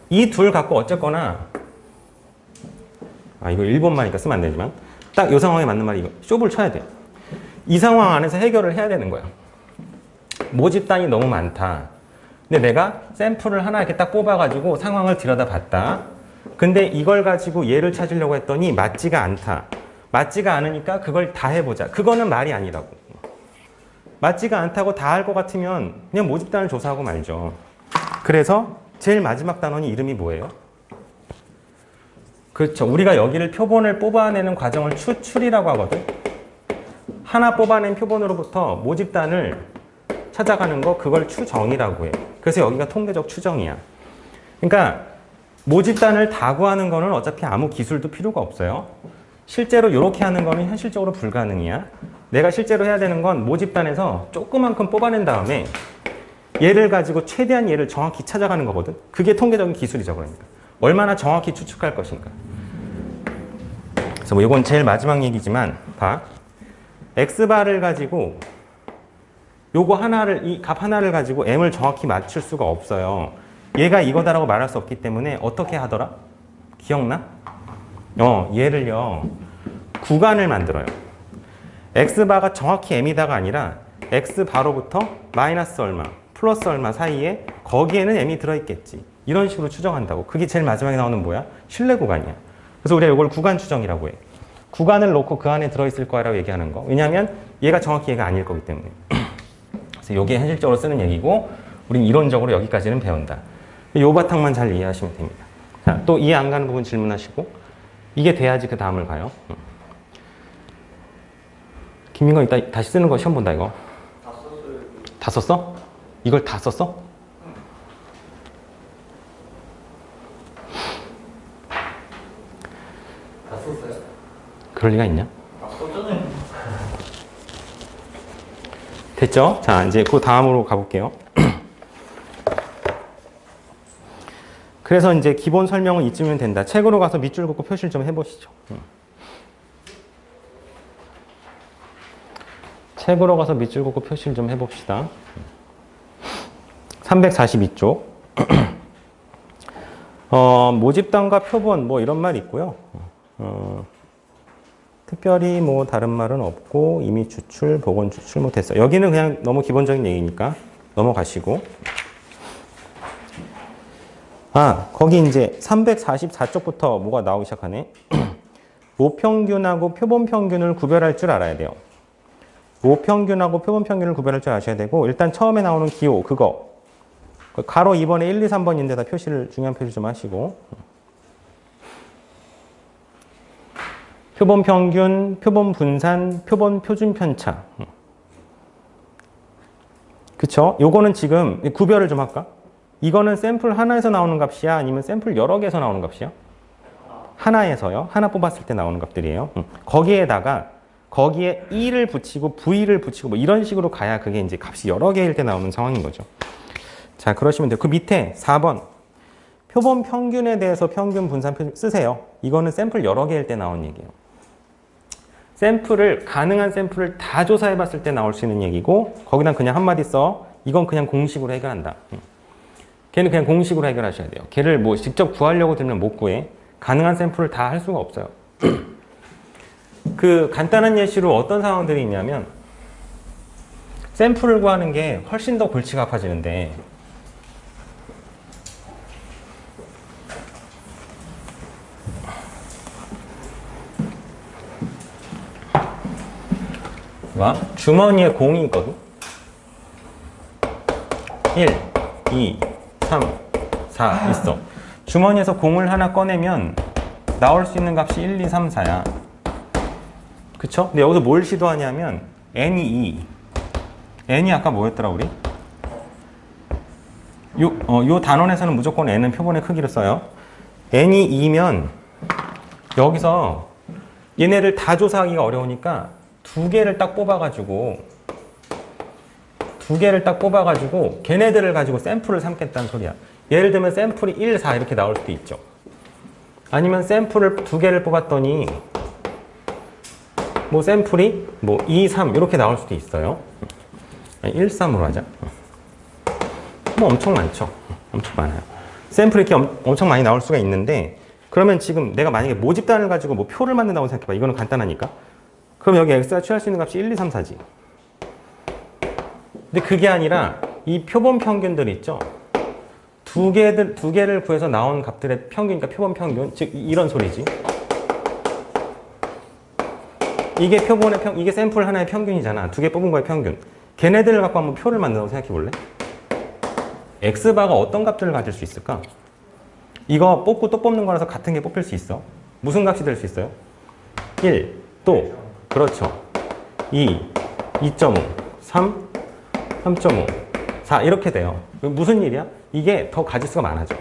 이 둘 갖고 어쨌거나 이거 1번만이니까 쓰면 안 되지만 딱 이 상황에 맞는 말이 이거 쇼부를 쳐야 돼. 이 상황 안에서 해결을 해야 되는 거야. 모집단이 너무 많다. 근데 내가 샘플을 하나 이렇게 딱 뽑아가지고 상황을 들여다봤다. 근데 이걸 가지고 얘를 찾으려고 했더니 맞지가 않다. 맞지가 않으니까 그걸 다 해보자. 그거는 말이 아니라고. 맞지가 않다고 다 할 것 같으면 그냥 모집단을 조사하고 말죠. 그래서 제일 마지막 단원이 이름이 뭐예요? 그렇죠. 우리가 여기를 표본을 뽑아내는 과정을 추출이라고 하거든. 하나 뽑아낸 표본으로부터 모집단을 찾아가는 거 그걸 추정이라고 해. 그래서 여기가 통계적 추정이야. 그러니까 모집단을 다 구하는 거는 어차피 아무 기술도 필요가 없어요. 실제로 이렇게 하는 거는 현실적으로 불가능이야. 내가 실제로 해야 되는 건 모집단에서 조그만큼 뽑아낸 다음에 얘를 가지고 최대한 얘를 정확히 찾아가는 거거든. 그게 통계적인 기술이죠. 그러니까 얼마나 정확히 추측할 것인가. 그래서 뭐 이건 제일 마지막 얘기지만 봐. X바를 가지고 요거 하나를, 이 값 하나를 가지고 M을 정확히 맞출 수가 없어요. 얘가 이거다라고 말할 수 없기 때문에 어떻게 하더라? 기억나? 얘를요, 구간을 만들어요. X바가 정확히 M이다가 아니라 X바로부터 마이너스 얼마, 플러스 얼마 사이에 거기에는 M이 들어있겠지. 이런 식으로 추정한다고. 그게 제일 마지막에 나오는 뭐야? 신뢰 구간이야. 그래서 우리가 이걸 구간 추정이라고 해. 구간을 놓고 그 안에 들어있을 거라고 얘기하는 거. 왜냐하면 얘가 정확히 얘가 아닐 거기 때문에. 그래서 이게 현실적으로 쓰는 얘기고, 우린 이론적으로 여기까지는 배운다. 이 바탕만 잘 이해하시면 됩니다. 자, 또 이해 안 가는 부분 질문하시고, 이게 돼야지 그 다음을 가요. 김민건 이따 다시 쓰는 거 시험 본다 이거. 다 썼어요. 다 썼어? 이걸 다 썼어? 다 썼어요. 그럴 리가 있냐? 다 썼잖아요. 됐죠? 자, 이제 그 다음으로 가볼게요. 그래서 이제 기본 설명은 이쯤이면 된다. 책으로 가서 밑줄 긋고 표시를 좀 해보시죠. 책으로 가서 밑줄 긋고 표시를 좀 해봅시다. 342쪽. 모집단과 표본 뭐 이런 말 있고요. 특별히 뭐 다른 말은 없고 이미 추출, 복원 추출 못했어. 여기는 그냥 너무 기본적인 얘기니까 넘어가시고. 거기 이제 344쪽부터 뭐가 나오기 시작하네. 모평균하고 표본평균을 구별할 줄 알아야 돼요. 모평균하고 표본평균을 구별할 줄 아셔야 되고, 일단 처음에 나오는 기호 그거 가로 2번에 1, 2, 3번인데다 표시를, 중요한 표시 좀 하시고. 표본평균, 표본분산, 표본표준편차. 그쵸? 요거는 지금 구별을 좀 할까? 이거는 샘플 하나에서 나오는 값이야? 아니면 샘플 여러 개에서 나오는 값이야? 하나에서요. 하나 뽑았을 때 나오는 값들이에요. 거기에다가 거기에 E를 붙이고 V를 붙이고 뭐 이런 식으로 가야 그게 이제 값이 여러 개일 때 나오는 상황인 거죠. 자, 그러시면 돼요. 그 밑에 4번. 표본 평균에 대해서 평균, 분산, 표준 쓰세요. 이거는 샘플 여러 개일 때 나온 얘기예요. 샘플을 가능한 샘플을 다 조사해 봤을 때 나올 수 있는 얘기고 거기다 그냥 한마디 써. 이건 그냥 공식으로 해결한다. 걔는 그냥 공식으로 해결하셔야 돼요. 걔를 뭐 직접 구하려고 들면 못 구해. 가능한 샘플을 다 할 수가 없어요. 그 간단한 예시로 어떤 상황들이 있냐면 샘플을 구하는 게 훨씬 더 골치가 아파지는데 주머니에 공이 있거든. 1, 2, 3, 4 있어. 주머니에서 공을 하나 꺼내면 나올 수 있는 값이 1, 2, 3, 4야. 그쵸? 근데 여기서 뭘 시도하냐면 n이 2. n이 아까 뭐였더라 우리? 요 단원에서는 무조건 n은 표본의 크기로 써요. n이 2면 여기서 얘네를 다 조사하기가 어려우니까 두 개를 딱 뽑아가지고 걔네들을 가지고 샘플을 삼겠다는 소리야. 예를 들면 샘플이 1, 4 이렇게 나올 수도 있죠. 아니면 샘플을 두 개를 뽑았더니 뭐 샘플이 뭐 2, 3 이렇게 나올 수도 있어요. 1, 3으로 하자. 뭐 엄청 많죠. 엄청 많아요. 샘플이 이렇게 엄청 많이 나올 수가 있는데 그러면 지금 내가 만약에 모집단을 가지고 뭐 표를 만든다고 생각해봐. 이거는 간단하니까. 그럼 여기 x가 취할 수 있는 값이 1, 2, 3, 4지. 근데 그게 아니라 이 표본 평균들 있죠. 두 개를 구해서 나온 값들의 평균, 그러니까 표본 평균, 즉 이런 소리지. 이게 이게 샘플 하나의 평균이잖아. 두 개 뽑은 거의 평균. 걔네들을 갖고 한번 표를 만든다고 생각해 볼래? x바가 어떤 값들을 가질 수 있을까? 이거 뽑고 또 뽑는 거라서 같은 게 뽑힐 수 있어. 무슨 값이 될 수 있어요? 1, 또, 그렇죠. 2, 2.5, 3, 3.5, 4 이렇게 돼요. 무슨 일이야? 이게 더 가지수가 많아져.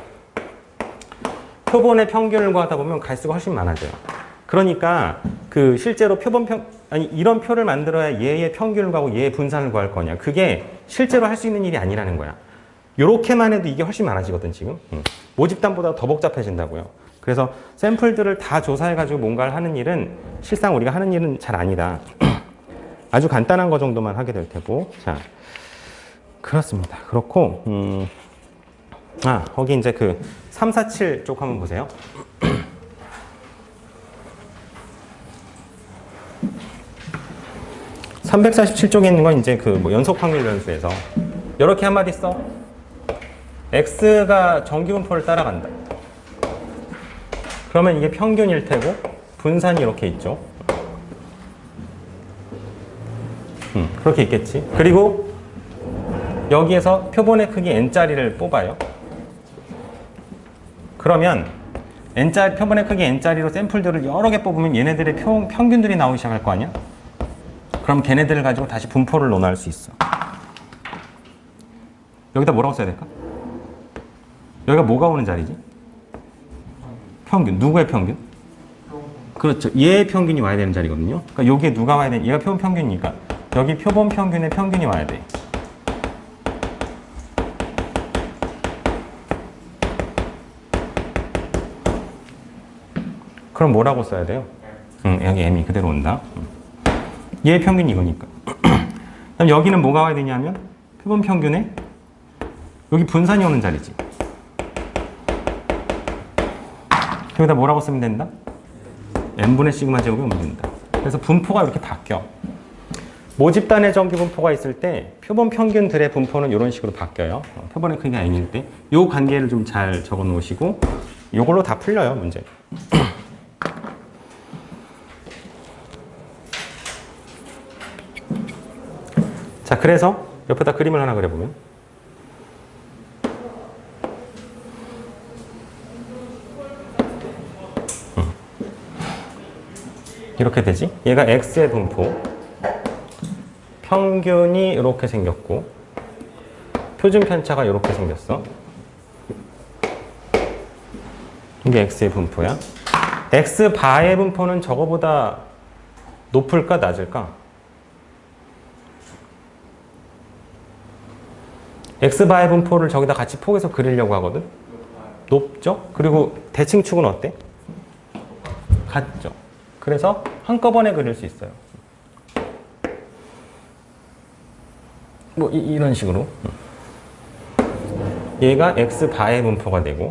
표본의 평균을 구하다 보면 가지수가 훨씬 많아져요. 그러니까 그 실제로 이런 표를 만들어야 얘의 평균을 구하고 얘의 분산을 구할 거냐. 그게 실제로 할 수 있는 일이 아니라는 거야. 요렇게만 해도 이게 훨씬 많아지거든 지금. 모집단보다 더 복잡해진다고요. 그래서 샘플들을 다 조사해가지고 뭔가를 하는 일은 실상 우리가 하는 일은 잘 아니다. 아주 간단한 거 정도만 하게 될 테고. 자, 그렇습니다. 그렇고 거기 이제 그 347 쪽 한번 보세요. 347쪽에 있는 건 이제 그 뭐 연속 확률 변수에서 이렇게 한마디 써. x가 정기분포를 따라간다. 그러면 이게 평균일 테고 분산이 이렇게 있죠. 그렇게 있겠지. 그리고 여기에서 표본의 크기 n짜리를 뽑아요. 그러면 표본의 크기 n짜리로 샘플들을 여러 개 뽑으면 얘네들의 평균들이 나오기 시작할 거 아니야? 그럼 걔네들을 가지고 다시 분포를 논할 수 있어. 여기다 뭐라고 써야 될까? 여기가 뭐가 오는 자리지? 평균. 누구의 평균? 그렇죠. 얘의 평균이 와야 되는 자리거든요. 그러니까 여기에 누가 와야 돼? 얘가 표본 평균이니까 여기 표본 평균의 평균이 와야 돼. 그럼 뭐라고 써야 돼요? 여기 m이 그대로 온다. 얘의 평균이 이거니까. 그럼 여기는 뭐가 와야 되냐면 표본 평균에 여기 분산이 오는 자리지. 여기다 뭐라고 쓰면 된다? n분의 시그마 제곱이 오면 된다. 그래서 분포가 이렇게 바뀌어. 모집단의 정기 분포가 있을 때 표본 평균들의 분포는 이런 식으로 바뀌어요. 표본의 크기가 n일 때. 이 관계를 좀 잘 적어 놓으시고 이걸로 다 풀려요, 문제. 자, 그래서 옆에다 그림을 하나 그려보면 이렇게 되지? 얘가 x의 분포, 평균이 이렇게 생겼고 표준 편차가 이렇게 생겼어. 이게 x의 분포야. x바의 분포는 저거보다 높을까 낮을까? x바의 분포를 저기다 같이 포개서 그리려고 하거든? 높죠? 그리고 대칭축은 어때? 같죠? 그래서 한꺼번에 그릴 수 있어요. 뭐 이런 식으로 얘가 x바의 분포가 되고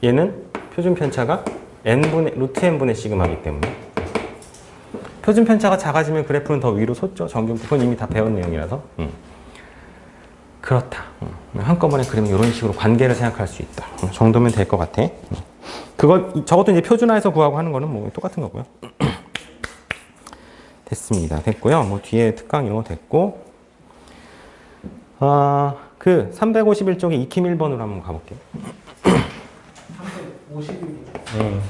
얘는 표준 편차가 루트 n분의 시그마이기 때문에 표준 편차가 작아지면 그래프는 더 위로 솟죠. 정규 그건 이미 다 배운 내용이라서 그렇다. 한꺼번에 그리면 이런 식으로 관계를 생각할 수 있다. 정도면 될 것 같아. 저것도 이제 표준화해서 구하고 하는 거는 뭐 똑같은 거고요. 됐습니다. 됐고요. 뭐 뒤에 특강 이런 거 됐고 그 351쪽에 익힘 1번으로 한번 가볼게요. 351.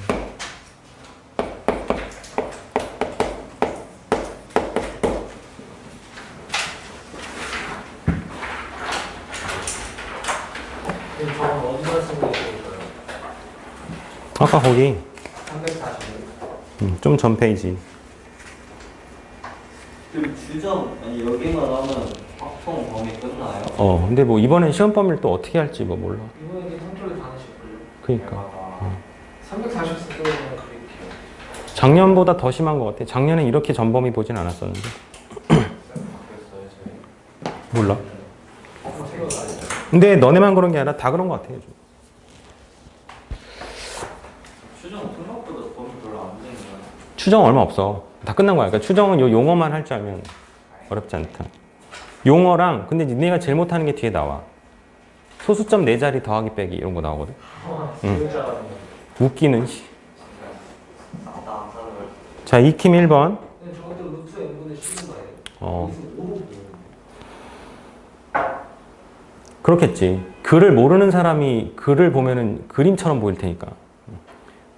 저건 어디서 쓰고 있을까요? 아까 거기 345. 좀 전 페이지. 그 주점 아니 여기만 하면 확통 범위 끝나요? 근데 뭐 이번엔 시험 범위를 또 어떻게 할지 뭐 몰라. 이번에 컨트롤 다 하실걸요? 그러니까 340세 쓰면 그릴게요. 작년보다 더 심한 것 같아. 작년에 이렇게 전범위 보진 않았었는데. 바뀌었어요 저희. 몰라. 생각나요. 근데 너네만 그런 게 아니라 다 그런 것 같아. 요즘. 주점 생각보다 범위 별로 안 되는 거예요. 추정 얼마 없어. 다 끝난 거야. 그러니까 추정은 요 용어만 할 줄 알면 어렵지 않다. 용어랑 근데 니네가 제일 못하는 게 뒤에 나와. 소수점 4자리 더하기 빼기 이런 거 나오거든. 진짜 웃기는 씨. 나안 사는 걸. 자, 익힘 1번. 근데 저것도 루트 n분의 시그마예요. 어. 무슨 5로 그렇겠지. 글을 모르는 사람이 글을 보면은 그림처럼 보일 테니까.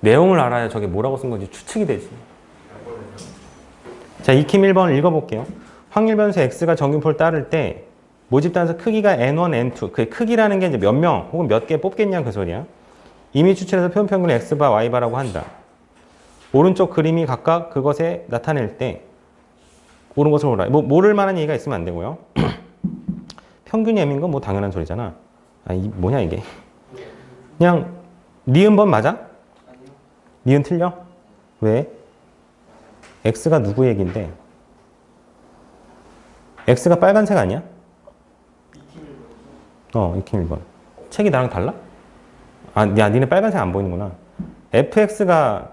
내용을 알아야 저게 뭐라고 쓴 건지 추측이 되지. 자, 익힘 1번 읽어볼게요. 확률 변수 x가 정규표를 따를 때 모집 단서 크기가 n1, n2. 그 크기라는 게 이제 몇 명 혹은 몇 개 뽑겠냐 그 소리야. 이미 추출해서 표현 평균을 x바, y바라고 한다. 오른쪽 그림이 각각 그것에 나타낼 때 옳은 것을 몰라. 뭐 모를 만한 얘기가 있으면 안 되고요. 평균이 m인 건 뭐 당연한 소리잖아. 뭐냐 이게. 그냥 니은번 맞아? 니은 틀려? 왜? x가 누구 얘긴데? x가 빨간색 아니야? 익힘 1번. 책이 나랑 달라? 야, 니네 빨간색 안 보이는구나. fx가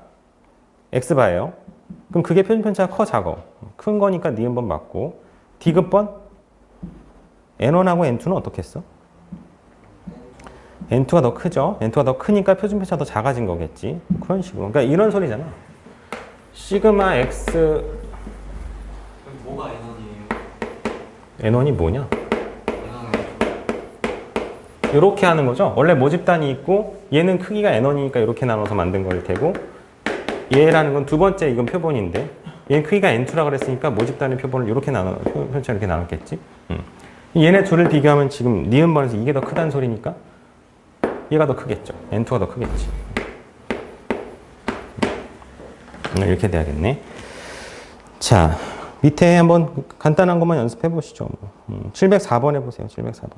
x바예요. 그럼 그게 표준 편차가 커, 작어? 큰 거니까 니은번 맞고. 디귿번? n1하고 n2는 어떻게 했어? n2가 더 크죠? n2가 더 크니까 표준 편차가 더 작아진 거겠지. 그런 식으로. 그러니까 이런 소리잖아. 시그마 x 그럼 뭐가 N원이에요? n1이 뭐냐? N원이에요. 이렇게 하는 거죠. 원래 모집단이 있고 얘는 크기가 n1이니까 이렇게 나눠서 만든 걸 테고 얘라는 건 두 번째 이건 표본인데 얘는 크기가 n2라 그랬으니까 모집단의 표본을 이렇게 편차 이렇게 나눴겠지. 얘네 둘을 비교하면 지금 니은번에서 이게 더 크다는 소리니까 얘가 더 크겠죠. n2가 더 크겠지. 이렇게 돼야겠네. 자, 밑에 한번 간단한 것만 연습해 보시죠. 704번 해보세요. 704번.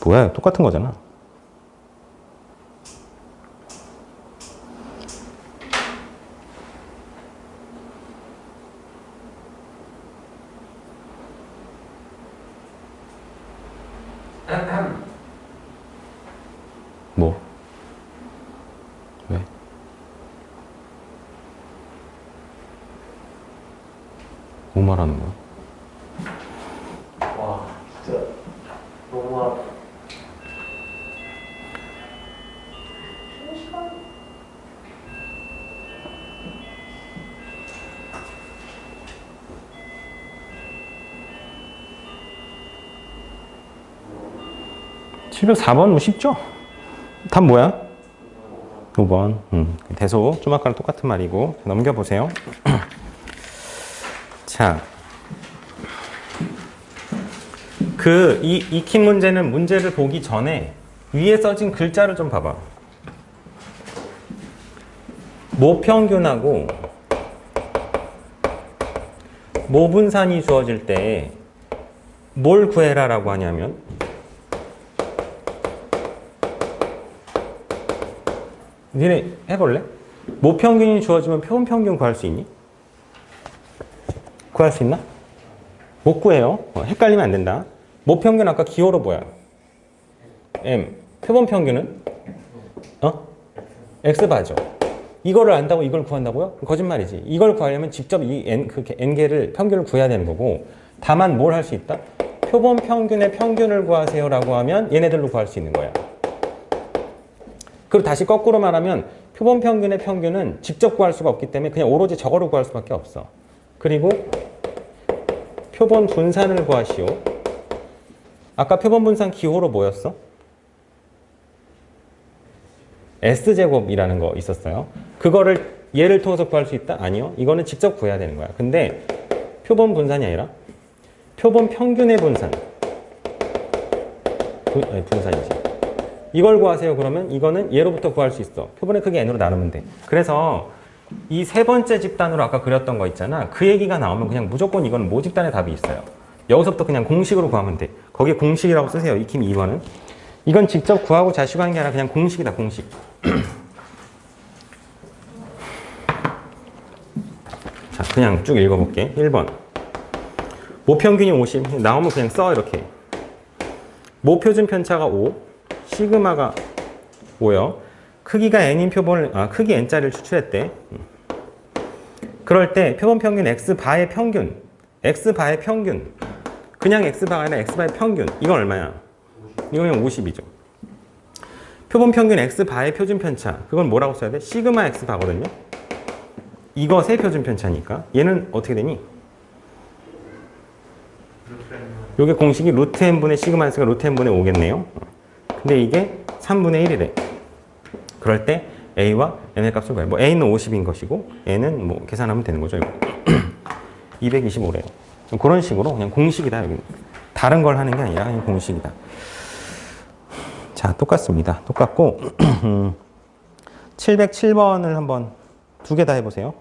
뭐야, 똑같은 거잖아. 뭐? 왜? 뭐 말하는 거야? 와, 진짜 너무 704번 뭐 쉽죠? 답 뭐야? 5번. 대소 좀 아까랑 똑같은 말이고 넘겨보세요. 자, 이 익힌 문제는 문제를 보기 전에 위에 써진 글자를 좀 봐봐. 모평균하고 모분산이 주어질 때 뭘 구해라 라고 하냐면 니네 해볼래? 모평균이 주어지면 표본평균 구할 수 있니? 구할 수 있나? 못 구해요. 헷갈리면 안 된다. 모평균 아까 기호로 뭐야? M. 표본평균은? X바죠. 이거를 안다고 이걸 구한다고요? 거짓말이지. 이걸 구하려면 직접 이 N개를 평균을 구해야 되는 거고, 다만 뭘 할 수 있다? 표본평균의 평균을 구하세요라고 하면 얘네들로 구할 수 있는 거야. 그리고 다시 거꾸로 말하면 표본평균의 평균은 직접 구할 수가 없기 때문에 그냥 오로지 저거로 구할 수밖에 없어. 그리고 표본 분산을 구하시오. 아까 표본 분산 기호로 뭐였어? S제곱이라는 거 있었어요. 그거를 얘를 통해서 구할 수 있다? 아니요. 이거는 직접 구해야 되는 거야. 근데 표본 분산이 아니라 표본 평균의 분산. 분산이지. 이걸 구하세요. 그러면 이거는 얘로부터 구할 수 있어. 표본의 크기 n으로 나누면 돼. 그래서 이 세 번째 집단으로 아까 그렸던 거 있잖아. 그 얘기가 나오면 그냥 무조건 이건 모집단의 답이 있어요. 여기서부터 그냥 공식으로 구하면 돼. 거기에 공식이라고 쓰세요. 익힘 2번은. 이건 직접 구하고 자시고 하는 게 아니라 그냥 공식이다. 공식. 자, 그냥 쭉 읽어볼게. 1번. 모평균이 50. 나오면 그냥 써. 이렇게. 모표준 편차가 5. 시그마가 5요. 크기가 n인 표본을, 크기 n짜리를 추출했대. 그럴 때 표본 평균 x바의 평균. x바의 평균. 그냥 x바가 아니라 x바의 평균. 이건 얼마야? 이건 그냥 50이죠. 표본 평균 x바의 표준 편차. 그건 뭐라고 써야 돼? 시그마 x바거든요. 이거 세 표준 편차니까. 얘는 어떻게 되니? 요게 공식이 루트 n분의 시그마 x가 루트 n분의 5겠네요. 근데 이게 3분의 1이래. 그럴 때 a와 n의 값을 구해. 뭐 a는 50인 것이고 n은 뭐 계산하면 되는 거죠. 225래요. 그런 식으로 그냥 공식이다. 여기 다른 걸 하는 게 아니라 그냥 공식이다. 자, 똑같습니다. 똑같고 707번을 한번 두 개 다 해보세요.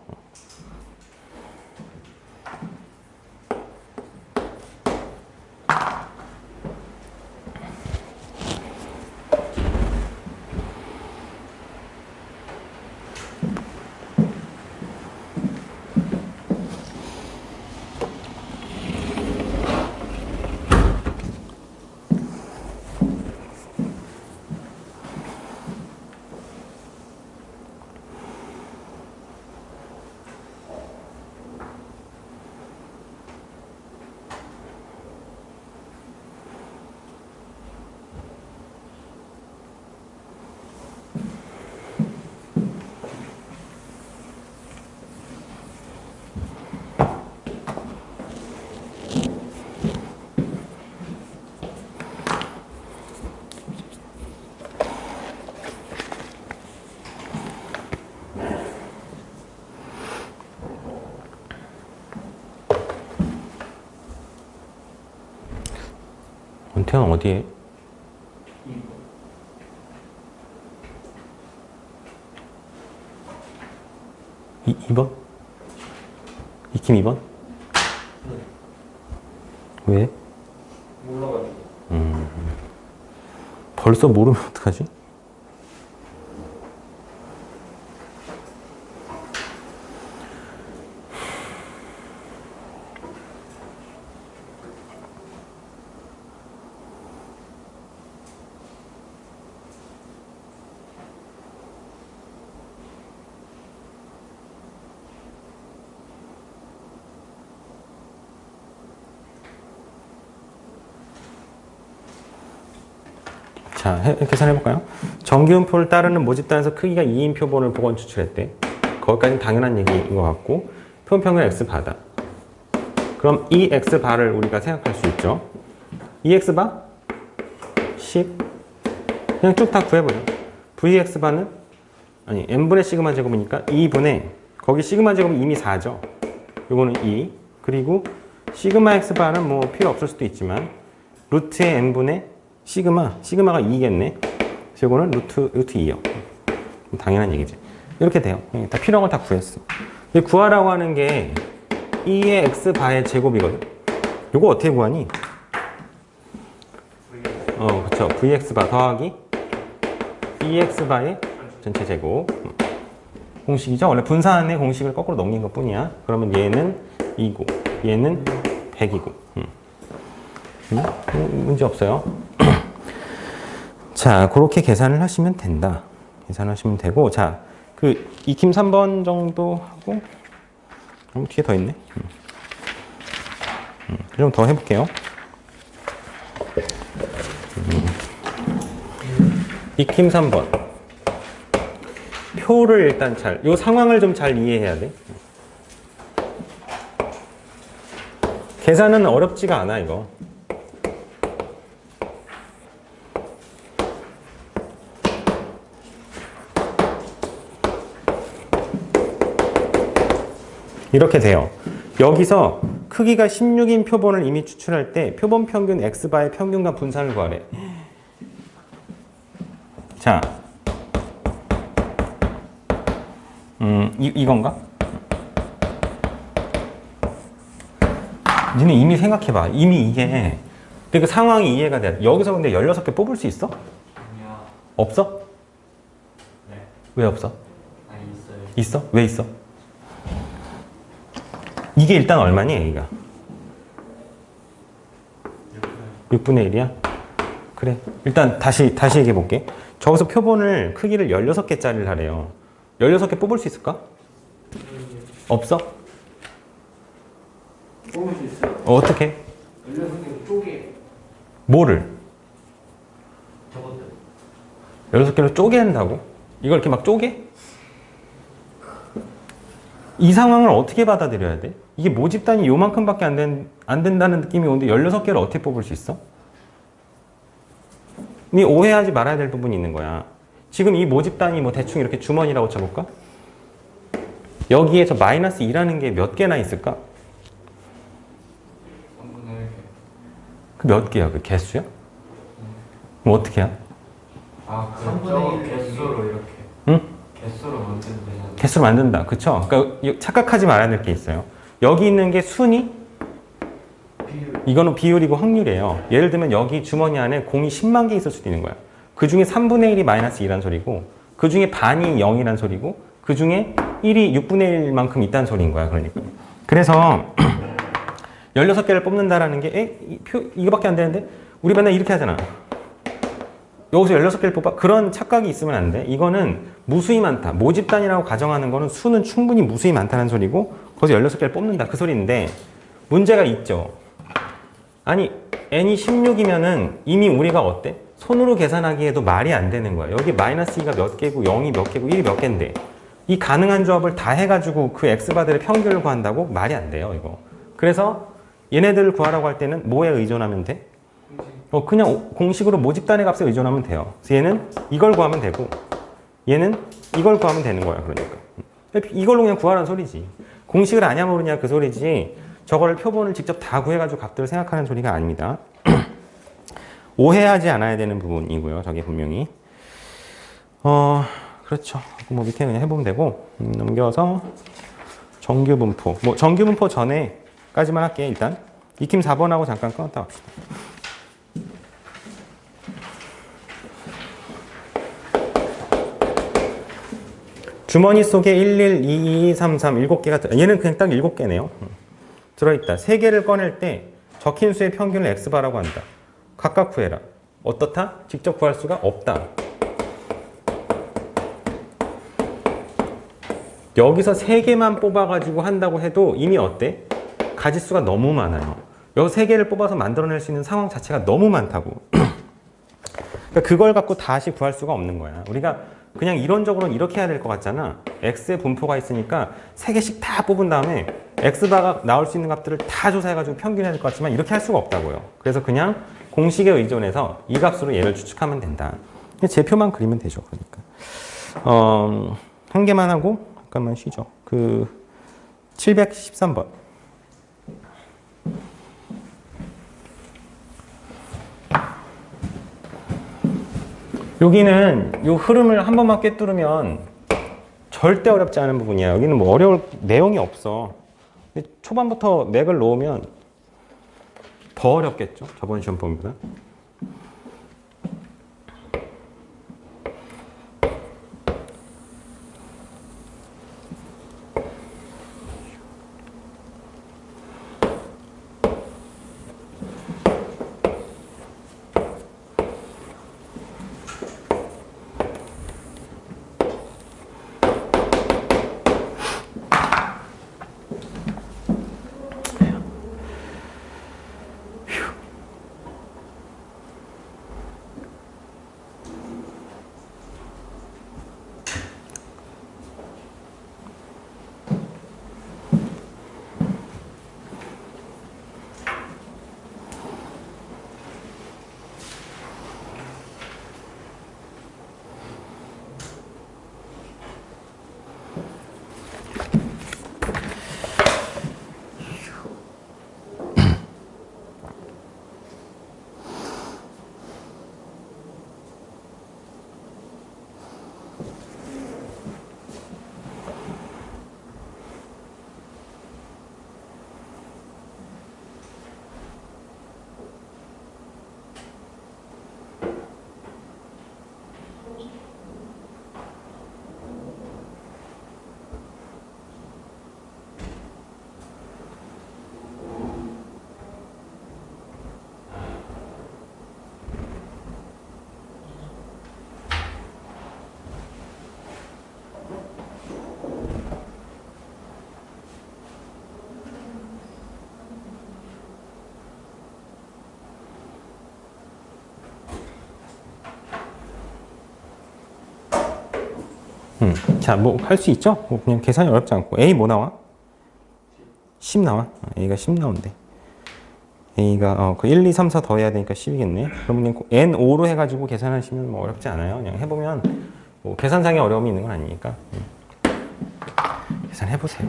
원태현 어디에? 2번? 익힘 2번? 왜? 몰라가지고. 벌써 모르면 어떡하지? 자, 계산해볼까요? 정기분포를 따르는 모집단에서 크기가 2인 표본을 복원 추출했대. 거기까지는 당연한 얘기인 것 같고, 표본평균 x바다. 그럼 이 x바를 우리가 생각할 수 있죠. 이 x바 10. 그냥 쭉 다 구해보죠. vx바는 아니 n분의 시그마 제곱이니까 2분의 거기 시그마 제곱은 이미 4죠. 요거는 2. 그리고 시그마 x바는 뭐 필요 없을 수도 있지만 루트의 n분의 시그마가 2겠네. 그래서 이거는 루트 2요. 당연한 얘기지. 이렇게 돼요. 다 필요한 걸 다 구했어. 근데 구하라고 하는 게 2의 x바의 제곱이거든. 이거 어떻게 구하니? 그쵸. vx바 더하기 2x바의 전체 제곱. 공식이죠? 원래 분산의 공식을 거꾸로 넘긴 것 뿐이야. 그러면 얘는 2고, 얘는 100이고. 문제 없어요. 자, 그렇게 계산을 하시면 된다. 계산하시면 되고, 자, 그 익힘 3번 정도 하고, 그럼 뒤에 더 있네. 좀 더 해볼게요. 익힘 3번. 표를 일단 요 상황을 좀 잘 이해해야 돼. 계산은 어렵지가 않아, 이거. 이렇게 돼요. 여기서 크기가 16인 표본을 이미 추출할 때 표본 평균 x바의 평균과 분산을 구하래. 자, 이건가? 니는 이미 생각해봐. 이미 이게 그 상황이 이해가 돼. 여기서 근데 16개 뽑을 수 있어? 아니요. 없어? 네. 왜 없어? 아니 있어요. 있어? 왜 있어? 이게 일단 얼마니, A가? 6분의 1이야? 그래. 일단 다시 얘기해 볼게. 저기서 표본을 크기를 16개짜리를 하래요. 16개 뽑을 수 있을까? 없어? 뽑을 수 있어요. 어떻게? 16개 쪼개. 뭐를? 저것도. 16개로 쪼개낸다고? 이걸 이렇게 막 쪼개? 이 상황을 어떻게 받아들여야 돼? 이게 모집단이 요만큼밖에 안 된다는 느낌이 오는데 16개를 어떻게 뽑을 수 있어? 니 오해하지 말아야 될 부분이 있는 거야. 지금 이 모집단이 뭐 대충 이렇게 주머니라고 쳐볼까? 여기에서 마이너스 2라는 게 몇 개나 있을까? 3분의 1개. 그 몇 개야? 그 개수야? 그럼 어떻게 해? 아, 그 3분의 저거 1 개수로 이렇게. 응? 개수로 만들면 되잖아. 개수로 만든다. 그쵸? 그러니까 착각하지 말아야 될 게 있어요. 여기 있는 게 순위? 비율. 이거는 비율이고 확률이에요. 예를 들면 여기 주머니 안에 공이 10만 개 있을 수도 있는 거야. 그 중에 3분의 1이 마이너스 2란 소리고, 그 중에 반이 0이란 소리고, 그 중에 1이 6분의 1만큼 있다는 소리인 거야. 그러니까. 그래서 16개를 뽑는다라는 게, 이거밖에 안 되는데? 우리 맨날 이렇게 하잖아. 여기서 16개를 뽑아. 그런 착각이 있으면 안 돼. 이거는 무수히 많다. 모집단이라고 가정하는 거는 수는 충분히 무수히 많다는 소리고, 거기서 16개를 뽑는다. 그 소리인데, 문제가 있죠. 아니, n이 16이면은 이미 우리가 어때? 손으로 계산하기에도 말이 안 되는 거야. 여기 마이너스 2가 몇 개고, 0이 몇 개고, 1이 몇 개인데, 이 가능한 조합을 다 해가지고 그 x바들의 평균을 구한다고? 말이 안 돼요, 이거. 그래서 얘네들을 구하라고 할 때는 뭐에 의존하면 돼? 그냥 공식으로 모집단의 값에 의존하면 돼요. 그래서 얘는 이걸 구하면 되고, 얘는 이걸 구하면 되는 거야, 그러니까. 이걸로 그냥 구하라는 소리지. 공식을 아냐 모르냐 그 소리지, 저거를 표본을 직접 다 구해가지고 값들을 생각하는 소리가 아닙니다. 오해하지 않아야 되는 부분이고요, 저게 분명히. 그렇죠. 뭐 밑에 그냥 해보면 되고, 넘겨서 정규분포. 뭐 정규분포 전에까지만 할게, 일단. 익힘 4번하고 잠깐 끊었다 합시다. 주머니 속에 11, 22, 33, 7개가 얘는 그냥 딱 7개네요. 들어있다. 3개를 꺼낼 때 적힌 수의 평균을 x바라고 한다. 각각 구해라. 어떻다? 직접 구할 수가 없다. 여기서 3개만 뽑아가지고 한다고 해도 이미 어때? 가지수가 너무 많아요. 여기서 3개를 뽑아서 만들어낼 수 있는 상황 자체가 너무 많다고. 그러니까 그걸 갖고 다시 구할 수가 없는 거야. 우리가 그냥 이론적으로는 이렇게 해야 될 것 같잖아. x의 분포가 있으니까 3개씩 다 뽑은 다음에 x바가 나올 수 있는 값들을 다 조사해가지고 평균해야 될 것 같지만 이렇게 할 수가 없다고요. 그래서 그냥 공식에 의존해서 이 값으로 얘를 추측하면 된다. 제표만 그리면 되죠. 그러니까 한 개만 하고 잠깐만 쉬죠. 그 713번. 여기는 이 흐름을 한 번만 꿰뚫으면 절대 어렵지 않은 부분이야. 여기는 뭐 어려울 내용이 없어. 근데 초반부터 맥을 놓으면 더 어렵겠죠. 저번 시험 보기보다. 자, 뭐 할 수 있죠? 뭐 그냥 계산이 어렵지 않고. A 뭐 나와? 10 나와. A가 10 나온대. A가 그 1, 2, 3, 4 더해야 되니까 10이겠네. 그러면 N5로 해가지고 계산하시면 뭐 어렵지 않아요. 그냥 해보면 뭐 계산상의 어려움이 있는 건 아니니까 계산해보세요.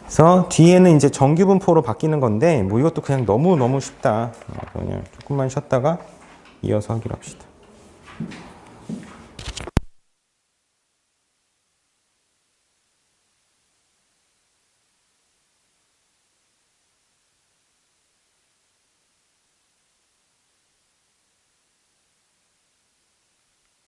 그래서 뒤에는 이제 정규분포로 바뀌는 건데 뭐 이것도 그냥 너무 쉽다. 그냥 조금만 쉬었다가 이어서 하기로 합시다.